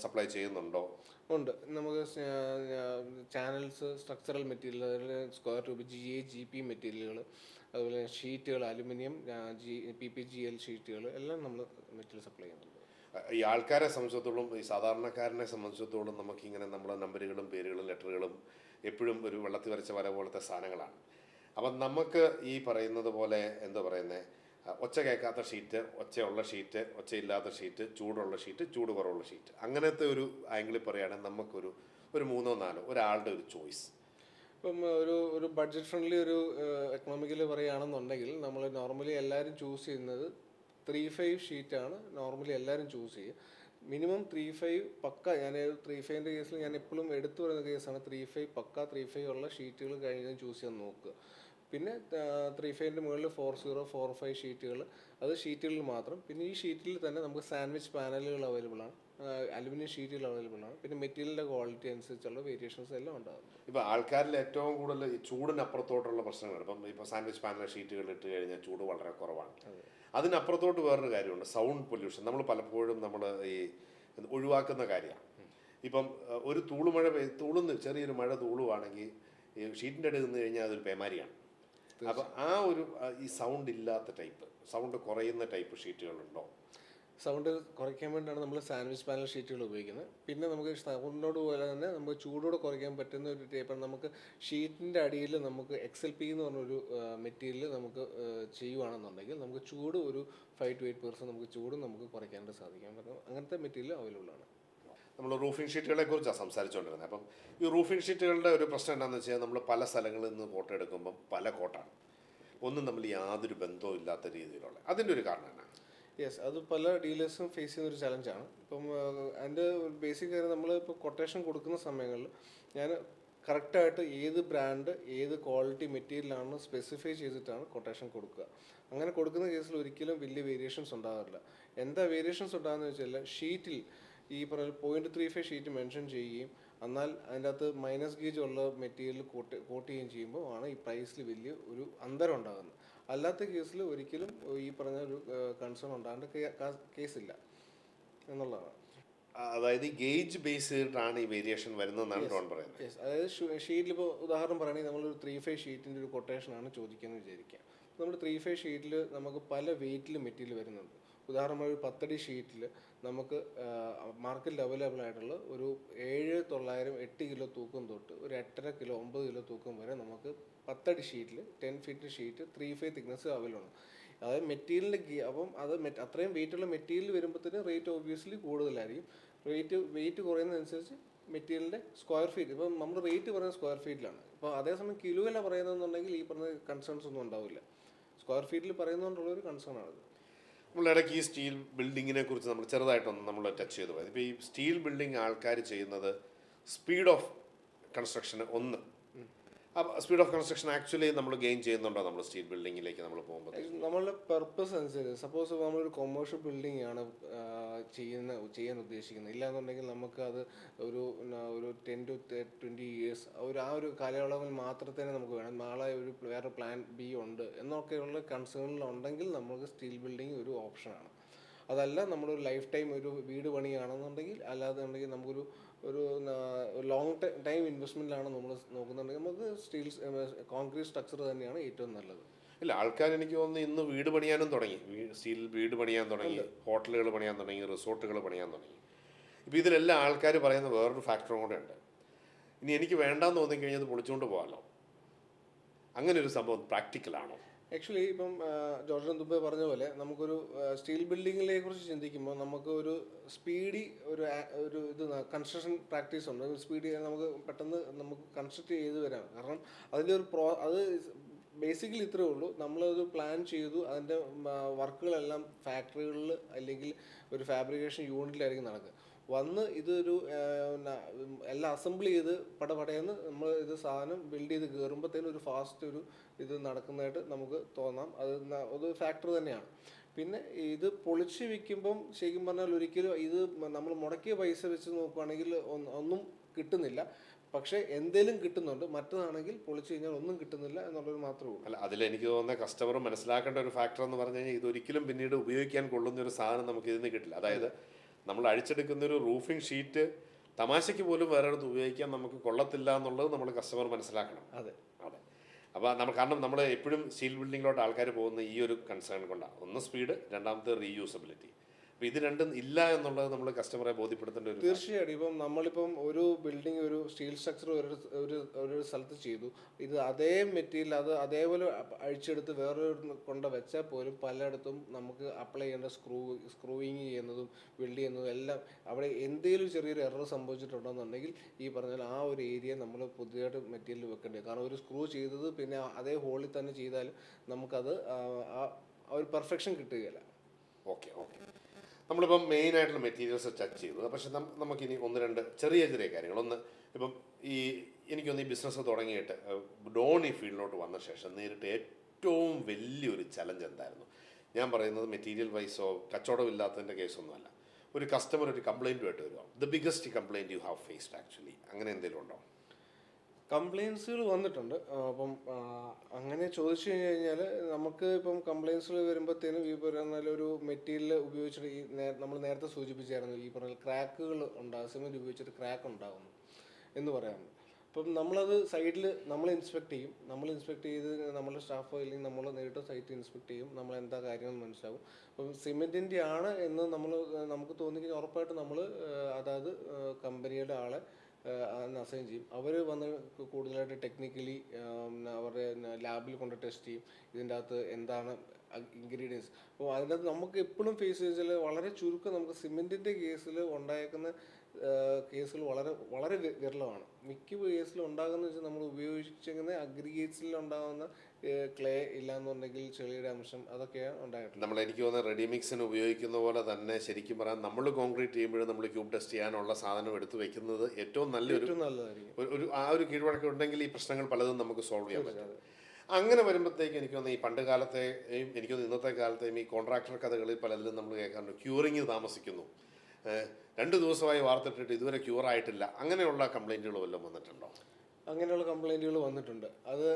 സപ്ലൈ ചെയ്യുന്നുണ്ടോ? ഉണ്ട്. നമുക്ക് ചാനൽസ്, സ്ട്രക്ചറൽ മെറ്റീരിയൽ, അതുപോലെ സ്ക്വയർ ട്യൂബ്, GA GP മെറ്റീരിയലുകൾ, അതുപോലെ ഷീറ്റുകൾ, അലുമിനിയം PPGL ഷീറ്റുകൾ എല്ലാം നമ്മൾ മെറ്റീരിയൽ സപ്ലൈ ചെയ്യുന്നുണ്ട്. ഈ ആൾക്കാരെ സംബന്ധിച്ചിടത്തോളം, ഈ സാധാരണക്കാരനെ സംബന്ധിച്ചിടത്തോളം നമുക്കിങ്ങനെ നമ്മളെ നമ്പറുകളും പേരുകളും ലെറ്ററുകളും എപ്പോഴും ഒരു വെള്ളത്തിൽ വരച്ച വര പോലത്തെ സാധനങ്ങളാണ്. അപ്പം നമുക്ക് ഈ പറയുന്നത് പോലെ എന്താ പറയുന്നത്, ഒച്ച കേൾക്കാത്ത ഷീറ്റ്, ഒച്ചയുള്ള ഷീറ്റ്, ഒച്ചയില്ലാത്ത ഷീറ്റ്, ചൂടുള്ള ഷീറ്റ്, ചൂട് കുറവുള്ള ഷീറ്റ്, അങ്ങനത്തെ ഒരു ആംഗിളിൽ പറയുകയാണെങ്കിൽ നമുക്കൊരു 3-4 ഒരാളുടെ ഒരു ചോയ്സ്. ഇപ്പം ഒരു ബഡ്ജറ്റ് ഫ്രണ്ട്ലി ഒരു എക്കണോമിക്കലി പറയുകയാണെന്നുണ്ടെങ്കിൽ നമ്മൾ നോർമലി എല്ലാവരും ചൂസ് ചെയ്യുന്നത് 3-5 ഷീറ്റാണ് നോർമലി എല്ലാവരും ചൂസ് ചെയ്യുക. മിനിമം 3-5 പക്ക. ഞാൻ 3-5ൻ്റെ കേസിൽ ഞാൻ എപ്പോഴും എടുത്തു പറയുന്ന കേസാണ് 3-5 ഉള്ള ഷീറ്റുകൾ കഴിഞ്ഞാൽ ചൂസ് ചെയ്യാൻ നോക്കുക. പിന്നെ 3-5ൻ്റെ മുകളിൽ 4-0, 4-5 ഷീറ്റുകൾ, അത് ഷീറ്റുകളിൽ മാത്രം. പിന്നെ ഈ ഷീറ്റിൽ തന്നെ നമുക്ക് സാൻഡ്വിച്ച് പാനലുകൾ അവൈലബിൾ ആണ്, അലുമിനിയം ഷീറ്റുകൾ അവൈലബിൾ ആണ്. പിന്നെ മെറ്റീരിയലിൻ്റെ ക്വാളിറ്റി അനുസരിച്ചുള്ള വേരിയേഷൻസ് എല്ലാം ഉണ്ടാകും. ഇപ്പോൾ ആൾക്കാരിൽ ഏറ്റവും കൂടുതൽ ഈ ചൂടിനപ്പുറത്തോട്ടുള്ള പ്രശ്നങ്ങൾ, ഇപ്പോൾ സാൻഡ്വിച്ച് പാനൽ ഷീറ്റുകൾ ഇട്ട് കഴിഞ്ഞാൽ ചൂട് വളരെ കുറവാണ്. അതിനപ്പുറത്തോട്ട് വേറൊരു കാര്യമുണ്ട്, സൗണ്ട് പൊല്യൂഷൻ. നമ്മൾ പലപ്പോഴും ഈ ഒഴിവാക്കുന്ന കാര്യമാണ്. ഇപ്പം ഒരു ചെറിയൊരു മഴ തൂളുവാണെങ്കിൽ ഈ ഷീറ്റിൻ്റെ ഇടയിൽ നിന്ന് കഴിഞ്ഞാൽ അതൊരു പേമാരിയാണ്. അപ്പം ഈ സൗണ്ട് ഇല്ലാത്ത ടൈപ്പ്, സൗണ്ട് കുറയുന്ന ടൈപ്പ് ഷീറ്റുകളുണ്ടോ? സൗണ്ട് കുറയ്ക്കാൻ വേണ്ടിയാണ് നമ്മൾ സാൻഡ്വിച്ച് പാനൽ ഷീറ്റുകൾ ഉപയോഗിക്കുന്നത്. പിന്നെ നമുക്ക് സൗണ്ടിനോട് പോലെ തന്നെ നമുക്ക് ചൂടോടെ കുറയ്ക്കാൻ പറ്റുന്ന ഒരു ടൈപ്പാണ്. നമുക്ക് ഷീറ്റിൻ്റെ അടിയിൽ നമുക്ക് XLP എന്ന് പറഞ്ഞൊരു മെറ്റീരിയൽ നമുക്ക് ചെയ്യുകയാണെന്നുണ്ടെങ്കിൽ നമുക്ക് ചൂട് ഒരു 5 to 8% നമുക്ക് ചൂട് നമുക്ക് കുറയ്ക്കാനായിട്ട് സാധിക്കാൻ പറ്റും. അങ്ങനത്തെ മെറ്റീരിയൽ അവൈലബിൾ ആണ്. നമ്മൾ റൂഫിംഗ് ഷീറ്റുകളെ കുറിച്ചാണ് സംസാരിച്ചുകൊണ്ടിരുന്നത്. അപ്പം ഈ റൂഫിംഗ് ഷീറ്റുകളുടെ ഒരു പ്രശ്നം എന്താണെന്ന് വെച്ചാൽ നമ്മൾ പല സ്ഥലങ്ങളിൽ നിന്ന് ഫോട്ടോ എടുക്കുമ്പം പല കോട്ടാണ്, ഒന്നും നമ്മൾ യാതൊരു ബന്ധവും ഇല്ലാത്ത രീതിയിലുള്ള. അതിൻ്റെ ഒരു കാരണം എന്നാണ്? യെസ്, അത് പല ഡീലേഴ്സും ഫേസ് ചെയ്യുന്ന ഒരു ചലഞ്ചാണ്. ഇപ്പം അതിൻ്റെ ബേസിക് കാര്യം, നമ്മൾ ഇപ്പോൾ കൊട്ടേഷൻ കൊടുക്കുന്ന സമയങ്ങളിൽ ഞാൻ കറക്റ്റായിട്ട് ഏത് ബ്രാൻഡ് ഏത് ക്വാളിറ്റി മെറ്റീരിയലാണെന്ന് സ്പെസിഫൈ ചെയ്തിട്ടാണ് കൊട്ടേഷൻ കൊടുക്കുക. അങ്ങനെ കൊടുക്കുന്ന കേസിൽ ഒരിക്കലും വലിയ വേരിയേഷൻസ് ഉണ്ടാകാറില്ല. എന്താ വേരിയേഷൻസ് ഉണ്ടാകുന്നത് വെച്ചാൽ, ഷീറ്റിൽ ഈ പറയുന്ന 0.35 ഷീറ്റ് മെൻഷൻ ചെയ്യുകയും എന്നാൽ അതിൻ്റെ അകത്ത് മൈനസ് ഗേജ് ഉള്ള മെറ്റീരിയൽ കോട്ട് ചെയ്യുകയും ചെയ്യുമ്പോൾ ആണ് ഈ പ്രൈസിൽ വലിയ ഒരു അന്തരം ഉണ്ടാകുന്നത്. അല്ലാത്ത കേസിൽ ഒരിക്കലും ഈ പറഞ്ഞ ഒരു കൺസേൺ ഉണ്ടാകേണ്ട കേസില്ല എന്നുള്ളതാണ്. അതായത് ഈ ഗേജ് ബേസ് ചെയ്തിട്ടാണ് ഈ വേരിയേഷൻ വരുന്നതെന്നാണ് ഡോൺ പറയുന്നത്. യെസ്, അതായത് ഷീറ്റിൽ ഇപ്പോൾ ഉദാഹരണം പറയുകയാണെങ്കിൽ നമ്മളൊരു 3.5 ഷീറ്റിൻ്റെ ഒരു കൊട്ടേഷനാണ് ചോദിക്കുന്നത് വിചാരിക്കുക. നമ്മൾ 3.5 ഷീറ്റിൽ നമുക്ക് പല വെയിറ്റിൽ മെറ്റീരിയൽ വരുന്നുണ്ട്. ഉദാഹരണമായി ഒരു 10 അടി ഷീറ്റിൽ നമുക്ക് മാർക്കറ്റിൽ അവൈലബിൾ ആയിട്ടുള്ള ഒരു 7,900 8 കിലോ തൂക്കം തൊട്ട് ഒരു 8.5 കിലോ 9 കിലോ തൂക്കം വരെ നമുക്ക് 10 അടി ഷീറ്റിൽ 10 ഫീറ്റ് ഷീറ്റ് 3.5 തിക്നെസ് അവൈലബിൾ ആണ്. അതായത് മെറ്റീരിയലിൻ്റെ അപ്പം അത് അത്രയും വെയിറ്റുള്ള മെറ്റീരിയൽ വരുമ്പോഴത്തേന് റേറ്റ് ഓബ്വിയസ്ലി കൂടുതലായിരിക്കും. വെയിറ്റ് കുറയുന്നതനുസരിച്ച് മെറ്റീരിയലിൻ്റെ സ്ക്വയർ ഫീറ്റ്, ഇപ്പം നമ്മൾ റേറ്റ് പറയുന്നത് സ്ക്വയർ ഫീറ്റിലാണ്. ഇപ്പോൾ അതേസമയം കിലോയിലാണ് പറയുന്നതെന്നുണ്ടെങ്കിൽ ഈ പറഞ്ഞ കൺസേൺസ് ഒന്നും ഉണ്ടാവില്ല. സ്ക്വയർ ഫീറ്റിൽ പറയുന്നതുകൊണ്ടുള്ളൊരു കൺസേൺ ആണത്. നമ്മൾ ഇടയ്ക്ക് ഈ സ്റ്റീൽ ബിൽഡിങ്ങിനെ കുറിച്ച് നമ്മൾ ചെറുതായിട്ടൊന്ന് നമ്മൾ ടച്ച് ചെയ്തു പോയത്. ഇപ്പോൾ ഈ സ്റ്റീൽ ബിൽഡിംഗ് ആൾക്കാർ ചെയ്യുന്നത് സ്പീഡ് ഓഫ് കൺസ്ട്രക്ഷന് ഒന്ന്, അപ്പോൾ സ്പീഡ് ഓഫ് കൺസ്ട്രക്ഷൻ ആക്ച്വലി നമ്മൾ ഗെയിൻ ചെയ്യുന്നുണ്ടോ നമ്മൾ സ്റ്റീൽ ബിൽഡിങ്ങിലേക്ക് നമ്മൾ പോകുമ്പോൾ? നമ്മളുടെ പർപ്പസ് അനുസരിച്ച്, സപ്പോസ് നമ്മളൊരു കൊമേഴ്ഷ്യൽ ബിൽഡിംഗ് ആണ് ചെയ്യാൻ ഉദ്ദേശിക്കുന്നത്, ഇല്ലാന്നുണ്ടെങ്കിൽ നമുക്ക് അത് ഒരു 10 to 20 ഇയേഴ്സ് ആ ഒരു കാലയളവിൽ മാത്രമേ നമുക്ക് വേണം, നാളെ ഒരു വേറെ പ്ലാൻ ബി ഉണ്ട് എന്നൊക്കെയുള്ള കൺസേണിലുണ്ടെങ്കിൽ നമുക്ക് സ്റ്റീൽ ബിൽഡിംഗ് ഒരു ഓപ്ഷനാണ്. അതല്ല നമ്മളൊരു ലൈഫ് ടൈം ഒരു വീട് പണിയാണെന്നുണ്ടെങ്കിൽ, അല്ലാതെ ഉണ്ടെങ്കിൽ നമുക്കൊരു ലോങ് ടൈം ഇൻവെസ്റ്റ്മെൻറ്റിലാണ് നമ്മൾ നോക്കുന്നുണ്ടെങ്കിൽ നമുക്ക് കോൺക്രീറ്റ് സ്ട്രക്ചർ തന്നെയാണ് ഏറ്റവും നല്ലത്. ഇല്ല, ആൾക്കാർ എനിക്ക് തോന്നുന്നു ഇന്ന് വീട് പണിയാനും തുടങ്ങി, സ്റ്റീൽ വീട് പണിയാൻ തുടങ്ങി, ഹോട്ടലുകൾ പണിയാൻ തുടങ്ങി, റിസോർട്ടുകൾ പണിയാൻ തുടങ്ങി. ഇപ്പോൾ ഇതിലെല്ലാം ആൾക്കാർ പറയുന്ന വേറൊരു ഫാക്ടറും കൂടെ ഉണ്ട്, ഇനി എനിക്ക് വേണ്ടാന്ന് തോന്നിക്കഴിഞ്ഞാൽ അത് പൊളിച്ചുകൊണ്ട് പോകാമല്ലോ. അങ്ങനെ ഒരു സംഭവം പ്രാക്ടിക്കലാണോ? ആക്ച്വലി ഇപ്പം ജോർജൻ ദുബെ പറഞ്ഞ പോലെ നമുക്കൊരു സ്റ്റീൽ ബിൽഡിങ്ങിനെ കുറിച്ച് ചിന്തിക്കുമ്പോൾ നമുക്ക് ഒരു സ്പീഡി ഒരു ഇത് കൺസ്ട്രക്ഷൻ പ്രാക്ടീസ് ഉണ്ട്. സ്പീഡി നമുക്ക് പെട്ടെന്ന് നമുക്ക് കൺസ്ട്രക്ട് ചെയ്ത് വരാം. കാരണം അതിൻ്റെ ഒരു അത് ബേസിക്കലി ഇത്രയേ ഉള്ളൂ. നമ്മളത് പ്ലാൻ ചെയ്തു, അതിൻ്റെ വർക്കുകളെല്ലാം ഫാക്ടറികളിൽ അല്ലെങ്കിൽ ഒരു ഫാബ്രിക്കേഷൻ യൂണിറ്റിലായിരിക്കും നടക്കുക. വന്ന് ഇതൊരു എല്ലാം അസംബിൾ ചെയ്ത് പടപടയെന്ന് നമ്മൾ ഇത് സാധനം ബിൽഡ് ചെയ്ത് കയറുമ്പോഴത്തേനും ഒരു ഫാസ്റ്റ് ഒരു ഇത് നടക്കുന്നതായിട്ട് നമുക്ക് തോന്നാം. അത് ഫാക്ടർ തന്നെയാണ്. പിന്നെ ഇത് പൊളിച്ച് വിൽക്കുമ്പം ശരിക്കും പറഞ്ഞാൽ ഒരിക്കലും ഇത് നമ്മൾ മുടക്കിയ പൈസ വെച്ച് നോക്കുകയാണെങ്കിൽ ഒന്നും കിട്ടുന്നില്ല. പക്ഷേ എന്തേലും കിട്ടുന്നുണ്ട്, മറ്റതാണെങ്കിൽ പൊളിച്ചു കഴിഞ്ഞാൽ ഒന്നും കിട്ടുന്നില്ല എന്നുള്ളത് മാത്രമേ ഉള്ളൂ. അല്ല, അതിലെനിക്ക് തോന്നുന്ന കസ്റ്റമർ മനസ്സിലാക്കേണ്ട ഒരു ഫാക്ടർ എന്ന് പറഞ്ഞു കഴിഞ്ഞാൽ ഇതൊരിക്കലും പിന്നീട് ഉപയോഗിക്കാൻ കൊള്ളുന്ന ഒരു സാധനം നമുക്ക് ഇതിന് കിട്ടില്ല. അതായത് നമ്മൾ അഴിച്ചെടുക്കുന്ന ഒരു റൂഫിംഗ് ഷീറ്റ് തമാശയ്ക്ക് പോലും വേറെ അടുത്ത് ഉപയോഗിക്കാൻ നമുക്ക് കൊള്ളത്തില്ല എന്നുള്ളത് നമ്മൾ കസ്റ്റമർ മനസ്സിലാക്കണം. അതെ അതെ. അപ്പോൾ കാരണം നമ്മൾ എപ്പോഴും സ്റ്റീൽ ബിൽഡിങ്ങിലോട്ട് ആൾക്കാർ പോകുന്ന ഈ ഒരു കൺസേൺ കൊണ്ടാണ്. ഒന്ന് സ്പീഡ്, രണ്ടാമത്തെ റീയൂസബിലിറ്റി. അപ്പോൾ ഇത് രണ്ടും ഇല്ല എന്നുള്ളത് നമ്മൾ കസ്റ്റമറെ ബോധ്യപ്പെടുത്തേണ്ട ഒരു. തീർച്ചയായിട്ടും. ഇപ്പം നമ്മളിപ്പം ഒരു ബിൽഡിംഗ് ഒരു സ്റ്റീൽ സ്ട്രക്ചർ ഒരു സ്ഥലത്ത് ചെയ്തു, ഇത് അതേ മെറ്റീരിയൽ അത് അതേപോലെ അഴിച്ചെടുത്ത് വേറൊരു കൊണ്ട് വെച്ചാൽ പോലും പലയിടത്തും നമുക്ക് അപ്ലൈ ചെയ്യേണ്ട സ്ക്രൂയിങ് ചെയ്യുന്നതും വെൽഡ് ചെയ്യുന്നതും എല്ലാം അവിടെ എന്തെങ്കിലും ചെറിയൊരു എറർ സംഭവിച്ചിട്ടുണ്ടെന്നുണ്ടെങ്കിൽ ഈ പറഞ്ഞാൽ ആ ഒരു ഏരിയ നമ്മൾ പുതിയതായിട്ട് മെറ്റീരിയൽ വെക്കേണ്ടി വരും. കാരണം ഒരു സ്ക്രൂ ചെയ്തത് പിന്നെ അതേ ഹോളിൽ തന്നെ ചെയ്താലും നമുക്കത് ആ ഒരു പെർഫെക്ഷൻ കിട്ടുകയില്ല. ഓക്കെ. നമ്മളിപ്പം മെയിനായിട്ടുള്ള മെറ്റീരിയൽസ് ടച്ച് ചെയ്തു. പക്ഷെ നമുക്കിനി ഒന്ന് രണ്ട് ചെറിയ കാര്യങ്ങൾ. ഒന്ന്, ഇപ്പം എനിക്കൊന്ന് ഈ ബിസിനസ് തുടങ്ങിയിട്ട് ഡോൺ ഈ ഫീൽഡിലോട്ട് വന്ന ശേഷം നേരിട്ട് ഏറ്റവും വലിയൊരു ചലഞ്ച് എന്തായിരുന്നു? ഞാൻ പറയുന്നത് മെറ്റീരിയൽ വൈസോ കച്ചവടമില്ലാത്തതിൻ്റെ കേസൊന്നുമല്ല. ഒരു കസ്റ്റമർ ഒരു കംപ്ലയിൻറ്റുമായിട്ട് വരുമോ? The biggest complaint you have faced actually, അങ്ങനെ എന്തെങ്കിലും ഉണ്ടോ? കംപ്ലയിൻസുകൾ വന്നിട്ടുണ്ട്. അപ്പം അങ്ങനെ ചോദിച്ചു കഴിഞ്ഞാൽ നമുക്ക് ഇപ്പം കംപ്ലയിൻസുകൾ വരുമ്പോഴത്തേനും ഈ പറയുന്ന ഒരു മെറ്റീരിയൽ ഉപയോഗിച്ചിട്ട് നമ്മൾ നേരത്തെ സൂചിപ്പിച്ചായിരുന്നു, ഈ പറഞ്ഞ ക്രാക്കുകൾ ഉണ്ടാകും, സിമെൻറ്റ് ഉപയോഗിച്ചിട്ട് ക്രാക്ക് ഉണ്ടാകുന്നു എന്ന് പറയാറുണ്ട്. അപ്പം നമ്മളത് സൈഡിൽ നമ്മൾ ഇൻസ്പെക്ട് ചെയ്ത് നമ്മുടെ സ്റ്റാഫോ അല്ലെങ്കിൽ നമ്മൾ നേരിട്ട് സൈറ്റ് ഇൻസ്പെക്ട് ചെയ്യും, നമ്മൾ എന്താ കാര്യമെന്ന് മനസ്സിലാവും. അപ്പം സിമെൻറ്റിൻ്റെ ആണ് എന്ന് നമുക്ക് തോന്നിക്കഴിഞ്ഞാൽ ഉറപ്പായിട്ട് നമ്മൾ അതായത് കമ്പനിയുടെ ആളെ അസൈൻ ചെയ്യും. അവർ വന്ന് കൂടുതലായിട്ട് ടെക്നിക്കലി അവരുടെ ലാബിൽ കൊണ്ട് ടെസ്റ്റ് ചെയ്യും, ഇതിൻ്റെ അകത്ത് എന്താണ് ഇൻഗ്രീഡിയൻസ്. അപ്പോൾ അതിനകത്ത് നമുക്ക് എപ്പോഴും ഫേസ് ചെയ്താൽ വളരെ ചുരുക്കം നമുക്ക് സിമെൻറ്റിൻ്റെ കേസിൽ ഉണ്ടായേക്കുന്ന കേസുകൾ വളരെ വളരെ വിരളമാണ്. മിക്ക കേസിലും ഉണ്ടാകുന്ന വെച്ചാൽ നമ്മൾ ഉപയോഗിച്ചിരിക്കുന്ന അഗ്രിഗേറ്റ്സിൽ ഉണ്ടാകുന്ന ക്ലേ ഇല്ലാന്നുണ്ടെങ്കിൽ ചെളിയുടെ അംശം അതൊക്കെയാണ് ഉണ്ടായിട്ടുള്ളത്. നമ്മൾ എനിക്ക് തോന്നുന്നത് റെഡിമിക്സിന് ഉപയോഗിക്കുന്ന പോലെ തന്നെ ശരിക്കും പറയാൻ നമ്മൾ കോൺക്രീറ്റ് ചെയ്യുമ്പോഴും നമ്മൾ ക്യൂബ് ടെസ്റ്റ് ചെയ്യാനുള്ള സാധനം എടുത്ത് വെക്കുന്നത് ഏറ്റവും ഏറ്റവും നല്ലതായിരിക്കും. ആ ഒരു കീഴ്വഴക്കം ഉണ്ടെങ്കിൽ ഈ പ്രശ്നങ്ങൾ പലതും നമുക്ക് സോൾവ് ചെയ്യാൻ പറ്റും. അങ്ങനെ വരുമ്പോഴത്തേക്ക് എനിക്ക് തോന്നുന്നു ഈ പണ്ട് കാലത്തെയും എനിക്ക് തോന്നുന്നു ഇന്നത്തെ കാലത്തെയും ഈ കോൺട്രാക്ടർ കഥകളിൽ പലതിലും നമ്മൾ കേൾക്കാറുണ്ട് ക്യൂറിങ് താമസിക്കുന്നു, 2 ദിവസമായി വാർത്തിട്ടിട്ട് ഇതുവരെ ക്യൂർ ആയിട്ടില്ല, അങ്ങനെയുള്ള കംപ്ലൈൻറ്റുകൾ വല്ലതും വന്നിട്ടുണ്ടോ? അങ്ങനെയുള്ള കംപ്ലൈൻറ്റുകൾ വന്നിട്ടുണ്ട്. അത്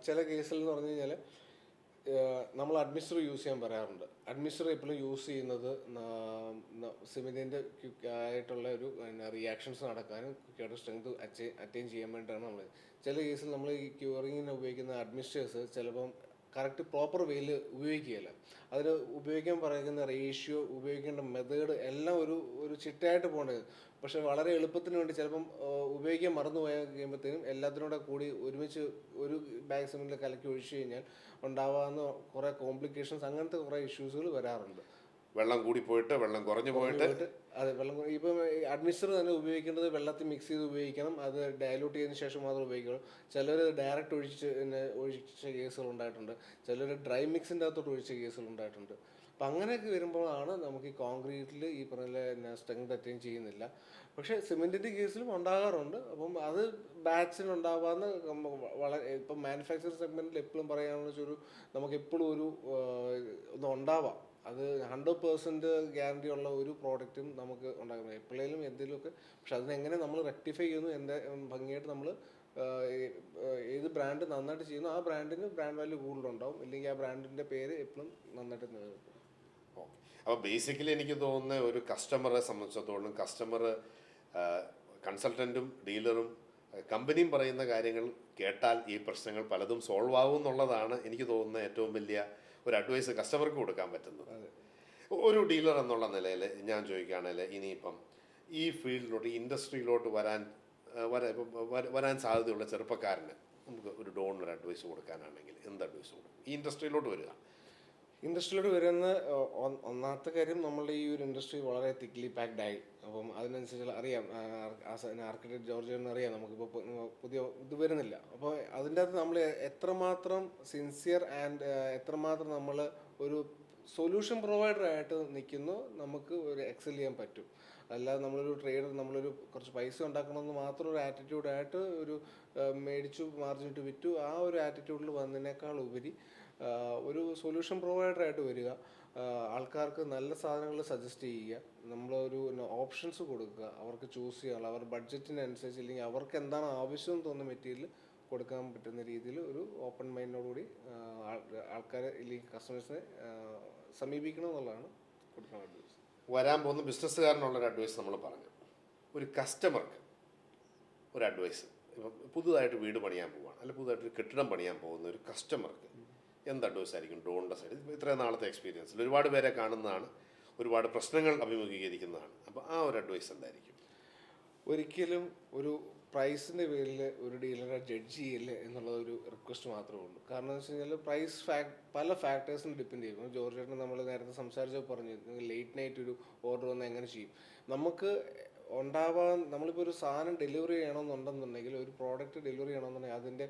ചില കേസിൽ എന്ന് പറഞ്ഞു കഴിഞ്ഞാൽ നമ്മൾ അഡ്മിസ്റ്റർ യൂസ് ചെയ്യാൻ പറയാറുണ്ട്. അഡ്മിസ്റ്റർ എപ്പോഴും യൂസ് ചെയ്യുന്നത് സിമെൻറ്റിൻ്റെ ആയിട്ടുള്ള ഒരു റിയാക്ഷൻസ് നടക്കാനും ക്വിക്കായിട്ട് സ്ട്രെങ്ത് അറ്റൈൻ ചെയ്യാൻ വേണ്ടിയിട്ടാണ് നമ്മൾ. ചില കേസിൽ നമ്മൾ ഈ ക്യൂറിങ്ങിന് ഉപയോഗിക്കുന്ന അഡ്മിസ്റ്റേഴ്സ് ചിലപ്പം കറക്റ്റ് പ്രോപ്പർ വേയിൽ ഉപയോഗിക്കുകയില്ല. അതിന് ഉപയോഗിക്കാൻ പറയുന്ന റേഷ്യോ, ഉപയോഗിക്കേണ്ട മെത്തേഡ് എല്ലാം ഒരു ചിട്ടയായിട്ട് പോകേണ്ടത്. പക്ഷെ വളരെ എളുപ്പത്തിന് വേണ്ടി ചിലപ്പം ഉപയോഗിക്കാൻ മറന്നു പോയാൽ കഴിയുമ്പോഴത്തേനും എല്ലാത്തിനൂടെ കൂടി ഒരുമിച്ച് ഒരു ബാഗ് സിമെൻറ്റിൽ കലക്കി ഒഴിച്ചു കഴിഞ്ഞാൽ ഉണ്ടാവാവുന്ന കുറേ കോംപ്ലിക്കേഷൻസ്, അങ്ങനത്തെ കുറേ ഇഷ്യൂസുകൾ വരാറുണ്ട്. വെള്ളം കൂടി പോയിട്ട് വെള്ളം കുറഞ്ഞു പോയിട്ട് അതെ, വെള്ളം ഇപ്പം അഡ്മിസ്റ്റർ തന്നെ ഉപയോഗിക്കേണ്ടത് വെള്ളത്തിൽ മിക്സ് ചെയ്ത് ഉപയോഗിക്കണം. അത് ഡയലൂട്ട് ചെയ്തതിന് ശേഷം മാത്രം ഉപയോഗിക്കണം. ചിലർ ഡയറക്റ്റ് ഒഴിച്ച കേസുകൾ ഉണ്ടായിട്ടുണ്ട്. ചിലർ ഡ്രൈ മിക്സിൻ്റെ അകത്തോട്ട് ഒഴിച്ച കേസുകൾ ഉണ്ടായിട്ടുണ്ട്. അപ്പം അങ്ങനെയൊക്കെ വരുമ്പോഴാണ് നമുക്ക് ഈ കോൺക്രീറ്റിൽ ഈ പറഞ്ഞ സ്ട്രെങ്ത് അറ്റൈൻ ചെയ്യുന്നില്ല. പക്ഷേ സിമെൻറ്റിൻ്റെ കേസിലും ഉണ്ടാകാറുണ്ട്. അപ്പം അത് ബാച്ചിനുണ്ടാവാന്ന് വളരെ ഇപ്പം മാനുഫാക്ചറിങ് സെഗ്മെൻറ്റിൽ എപ്പോഴും പറയുകയാണെന്ന് വെച്ചാൽ നമുക്ക് എപ്പോഴും ഒന്ന് ഉണ്ടാവാം. അത് 100% ഗ്യാരണ്ടി ഉള്ള ഒരു പ്രോഡക്റ്റും നമുക്ക് ഉണ്ടാകുന്നത് എപ്പോഴേലും എന്തെങ്കിലുമൊക്കെ. പക്ഷെ അതിനെങ്ങനെ നമ്മൾ റെക്ടിഫൈ ചെയ്യുന്നു, ഭംഗിയായിട്ട് നമ്മൾ ഏത് ബ്രാൻഡ് നന്നായിട്ട് ചെയ്യുന്നു ആ ബ്രാൻഡിന് ബ്രാൻഡ് വാല്യൂ കൂടുതലുണ്ടാവും. ഇല്ലെങ്കിൽ ആ ബ്രാൻഡിൻ്റെ പേര് എപ്പോഴും നന്നായിട്ട് നിലനിൽക്കും. അപ്പോൾ ബേസിക്കലി എനിക്ക് തോന്നുന്ന ഒരു കസ്റ്റമറെ സംബന്ധിച്ചിടത്തോളം കസ്റ്റമർ കൺസൾട്ടൻറ്റും ഡീലറും കമ്പനിയും പറയുന്ന കാര്യങ്ങൾ കേട്ടാൽ ഈ പ്രശ്നങ്ങൾ പലതും സോൾവ് ആവും എന്നുള്ളതാണ് എനിക്ക് തോന്നുന്ന ഏറ്റവും വലിയ ഒരു അഡ്വൈസ് കസ്റ്റമർക്ക് കൊടുക്കാൻ പറ്റുന്നത്. ഒരു ഡീലർ എന്നുള്ള നിലയിൽ ഞാൻ ചോദിക്കുകയാണെങ്കിൽ ഇനിയിപ്പം ഈ ഫീൽഡിലോട്ട് ഈ ഇൻഡസ്ട്രിയിലോട്ട് വരാൻ സാധ്യതയുള്ള ചെറുപ്പക്കാരന് നമുക്ക് ഒരു ഡോണിനൊരു അഡ്വൈസ് കൊടുക്കാനാണെങ്കിൽ എന്ത് അഡ്വൈസ് കൊടുക്കും? ഈ ഇൻഡസ്ട്രിയിലോട്ട് ഇൻഡസ്ട്രിയിലോട്ട് വരുന്ന ഒന്നാമത്തെ കാര്യം, നമ്മളുടെ ഈ ഒരു ഇൻഡസ്ട്രി വളരെ തിക്ലി പാക്ഡ് ആയി. അപ്പം അതിനനുസരിച്ച് അറിയാം, ആർക്കിടെക്ട് ജോർജിന് അറിയാം, നമുക്കിപ്പോൾ പുതിയ ഇത് വരുന്നില്ല. അപ്പോൾ അതിൻ്റെ അകത്ത് നമ്മൾ എത്രമാത്രം സിൻസിയർ ആൻഡ് എത്രമാത്രം നമ്മൾ ഒരു സൊല്യൂഷൻ പ്രൊവൈഡറായിട്ട് നിൽക്കുന്നു നമുക്ക് ഒരു എക്സൽ ചെയ്യാൻ പറ്റും. അല്ലാതെ നമ്മളൊരു ട്രേഡർ, നമ്മളൊരു കുറച്ച് പൈസ ഉണ്ടാക്കണമെന്ന് മാത്രം ഒരു ആറ്റിറ്റ്യൂഡായിട്ട് ഒരു മേടിച്ചു മാർജിൻ ഇട്ട് വിറ്റു ആ ഒരു ആറ്റിറ്റ്യൂഡിൽ വന്നതിനേക്കാൾ ഉപരി ഒരു സൊല്യൂഷൻ പ്രൊവൈഡറായിട്ട് വരിക, ആൾക്കാർക്ക് നല്ല സാധനങ്ങൾ സജസ്റ്റ് ചെയ്യുക, നമ്മളൊരു ഓപ്ഷൻസ് കൊടുക്കുക, അവർക്ക് ചൂസ് ചെയ്യാനുള്ള അവരുടെ ബഡ്ജറ്റിനനുസരിച്ച് അല്ലെങ്കിൽ അവർക്ക് എന്താണ് ആവശ്യം എന്ന് തോന്നുന്ന മെറ്റീരിയൽ കൊടുക്കാൻ പറ്റുന്ന രീതിയിൽ ഒരു ഓപ്പൺ മൈൻഡോടുകൂടി ആൾക്കാരെ അല്ലെങ്കിൽ കസ്റ്റമേഴ്സിനെ സമീപിക്കണം എന്നുള്ളതാണ് കൊടുക്കാൻ അഡ്വൈസ്. വരാൻ പോകുന്ന ബിസിനസ്സുകാരനുള്ളൊരു അഡ്വൈസ് നമ്മൾ പറഞ്ഞു. ഒരു കസ്റ്റമർക്ക് ഒരു അഡ്വൈസ്, ഇപ്പം പുതുതായിട്ട് വീട് പണിയാൻ പോവുകയാണ് അല്ലെങ്കിൽ പുതുതായിട്ടൊരു കെട്ടിടം പണിയാൻ പോകുന്ന ഒരു കസ്റ്റമർക്ക് എന്ത് അഡ്വൈസ് ആയിരിക്കും ഡോണിൻ്റെ സൈഡിൽ? ഇത്രയും നാളത്തെ എക്സ്പീരിയൻസിൽ ഒരുപാട് പേരെ കാണുന്നതാണ്, ഒരുപാട് പ്രശ്നങ്ങൾ അഭിമുഖീകരിക്കുന്നതാണ്. അപ്പോൾ ആ ഒരു അഡ്വൈസ് എന്തായിരിക്കും? ഒരിക്കലും ഒരു പ്രൈസിൻ്റെ പേരിൽ ഒരു ഡീലറെ ജഡ്ജ് ചെയ്യില്ല എന്നുള്ള ഒരു റിക്വസ്റ്റ് മാത്രമേ ഉള്ളൂ. കാരണം എന്ന് വെച്ച് കഴിഞ്ഞാൽ പ്രൈസ് പല ഫാക്ടേഴ്സിന് ഡിപ്പെൻഡ് ചെയ്യും. ജോർജേട്ടൻ നമ്മൾ നേരത്തെ സംസാരിച്ചപ്പോൾ പറഞ്ഞു ലേറ്റ് നൈറ്റ് ഒരു ഓർഡർ വന്ന് എങ്ങനെ ചെയ്യും. നമുക്ക് നമ്മളിപ്പോൾ ഒരു സാധനം ഡെലിവറി ചെയ്യണമെന്നുണ്ടെന്നുണ്ടെങ്കിൽ, ഒരു പ്രോഡക്റ്റ് ഡെലിവറി ചെയ്യണമെന്നുണ്ടെങ്കിൽ അതിൻ്റെ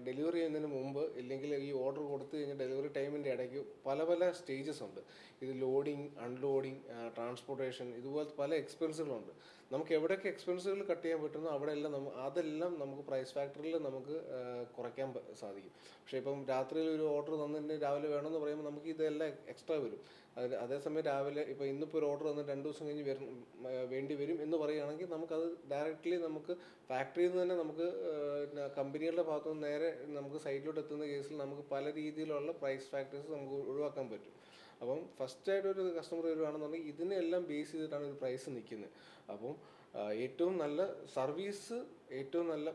ഡെലിവറി ചെയ്യുന്നതിന് മുമ്പ് ഇല്ലെങ്കിൽ ഈ ഓർഡർ കൊടുത്തു കഴിഞ്ഞാൽ ഡെലിവറി ടൈമിൻ്റെ ഇടയ്ക്ക് പല പല സ്റ്റേജസ് ഉണ്ട്. ഇത് ലോഡിങ്, അൺലോഡിങ്, ട്രാൻസ്പോർട്ടേഷൻ, ഇതുപോലത്തെ പല എക്സ്പെൻസുകളുണ്ട്. നമുക്ക് എവിടെയൊക്കെ എക്സ്പെൻസുകൾ കട്ട് ചെയ്യാൻ പറ്റുന്നോ അവിടെയെല്ലാം അതെല്ലാം നമുക്ക് പ്രൈസ് ഫാക്ടറിൽ നമുക്ക് കുറയ്ക്കാൻ സാധിക്കും. പക്ഷേ ഇപ്പം രാത്രിയിൽ ഒരു ഓർഡർ തന്നിട്ട് രാവിലെ വേണമെന്ന് പറയുമ്പോൾ നമുക്ക് ഇതെല്ലാം എക്സ്ട്രാ വരും. അതേസമയം രാവിലെ ഇപ്പോൾ ഇന്നിപ്പോൾ ഒരു ഓർഡർ തന്നിട്ട് 2 ദിവസം കഴിഞ്ഞ് വേണ്ടി വരും എന്ന് പറയുകയാണെങ്കിൽ നമുക്കത് ഡയറക്റ്റ്ലി നമുക്ക് ഫാക്ടറിയിൽ നിന്ന് തന്നെ നമുക്ക് കമ്പനികളുടെ ഭാഗത്തു നിന്ന് നേരെ നമുക്ക് സൈറ്റിലോട്ട് എത്തുന്ന കേസിൽ നമുക്ക് പല രീതിയിലുള്ള പ്രൈസ് ഫാക്ടേഴ്സ് നമുക്ക് ഒഴിവാക്കാൻ പറ്റും. അപ്പം ഫസ്റ്റായിട്ട് ഒരു കസ്റ്റമർ വരുവാണെന്നുണ്ടെങ്കിൽ ഇതിനെല്ലാം ബേസ് ചെയ്തിട്ടാണ് ഒരു പ്രൈസ് നിൽക്കുന്നത്. അപ്പം ഏറ്റവും നല്ല സർവീസ്, ഏറ്റവും നല്ല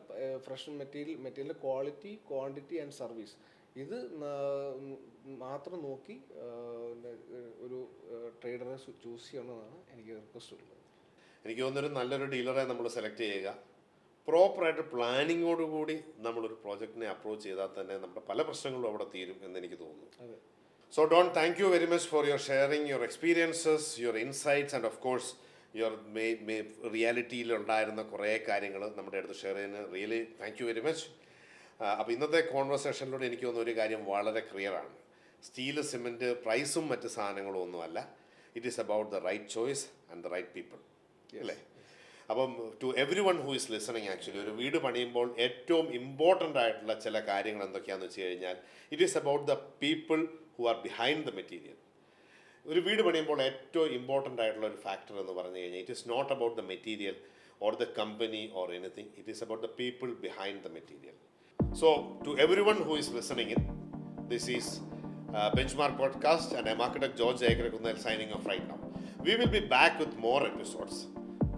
fresh material quality, quantity and service, ഇത് മാത്രം നോക്കി ഒരു ട്രേഡറെ ചൂസ് ചെയ്യണമെന്നാണ് എനിക്ക് റിക്വസ്റ്റ് ഉള്ളത്. എനിക്ക് തോന്നുന്നൊരു നല്ലൊരു ഡീലറെ നമ്മൾ സെലക്ട് ചെയ്യുക, പ്രോപ്പറായിട്ട് പ്ലാനിങ്ങോടുകൂടി നമ്മളൊരു പ്രോജക്റ്റിനെ അപ്രോച്ച് ചെയ്താൽ തന്നെ നമ്മുടെ പല പ്രശ്നങ്ങളും അവിടെ തീരും എന്ന് എനിക്ക് തോന്നുന്നു. So Don, thank you very much for your sharing your experiences, your insights and of course your റിയാലിറ്റിയിലുണ്ടായിരുന്ന കുറേ കാര്യങ്ങൾ നമ്മുടെ അടുത്ത് ഷെയർ ചെയ്യുന്നതിന് really thank you very much. അപ്പോൾ ഇന്നത്തെ കോൺവെർസേഷനിലൂടെ എനിക്ക് തോന്നുന്ന ഒരു കാര്യം വളരെ ക്ലിയറാണ്. സ്റ്റീല്, സിമെൻറ്റ്, പ്രൈസും മറ്റ് സാധനങ്ങളും ഒന്നുമല്ല. It is about the right choice and the right people, അല്ലേ? അപ്പം to every one who is listening, actually ഒരു വീട് പണിയുമ്പോൾ ഏറ്റവും ഇമ്പോർട്ടൻ്റ് ആയിട്ടുള്ള ചില കാര്യങ്ങൾ എന്തൊക്കെയാണെന്ന് വെച്ച് കഴിഞ്ഞാൽ it is about the people who are behind the material. ഒരു വീട് പണിയുമ്പോൾ ഏറ്റവും ഇമ്പോർട്ടൻ്റ് ആയിട്ടുള്ള ഒരു ഫാക്ടർ എന്ന് പറഞ്ഞു കഴിഞ്ഞാൽ it is not about the material or the company or anything, it is about the people behind the material. So to every one who is listening in, this is Benchmark Podcast and I'm Architect George Ekirakunnal signing off right now. We will be back with more episodes.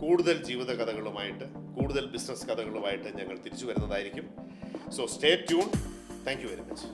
കൂടുതൽ ജീവിത കഥകളുമായിട്ട്, കൂടുതൽ business കഥകളുമായിട്ട് ഞങ്ങൾ തിരിച്ചു വരുന്നതായിരിക്കും. So stay tune. Thank you very much.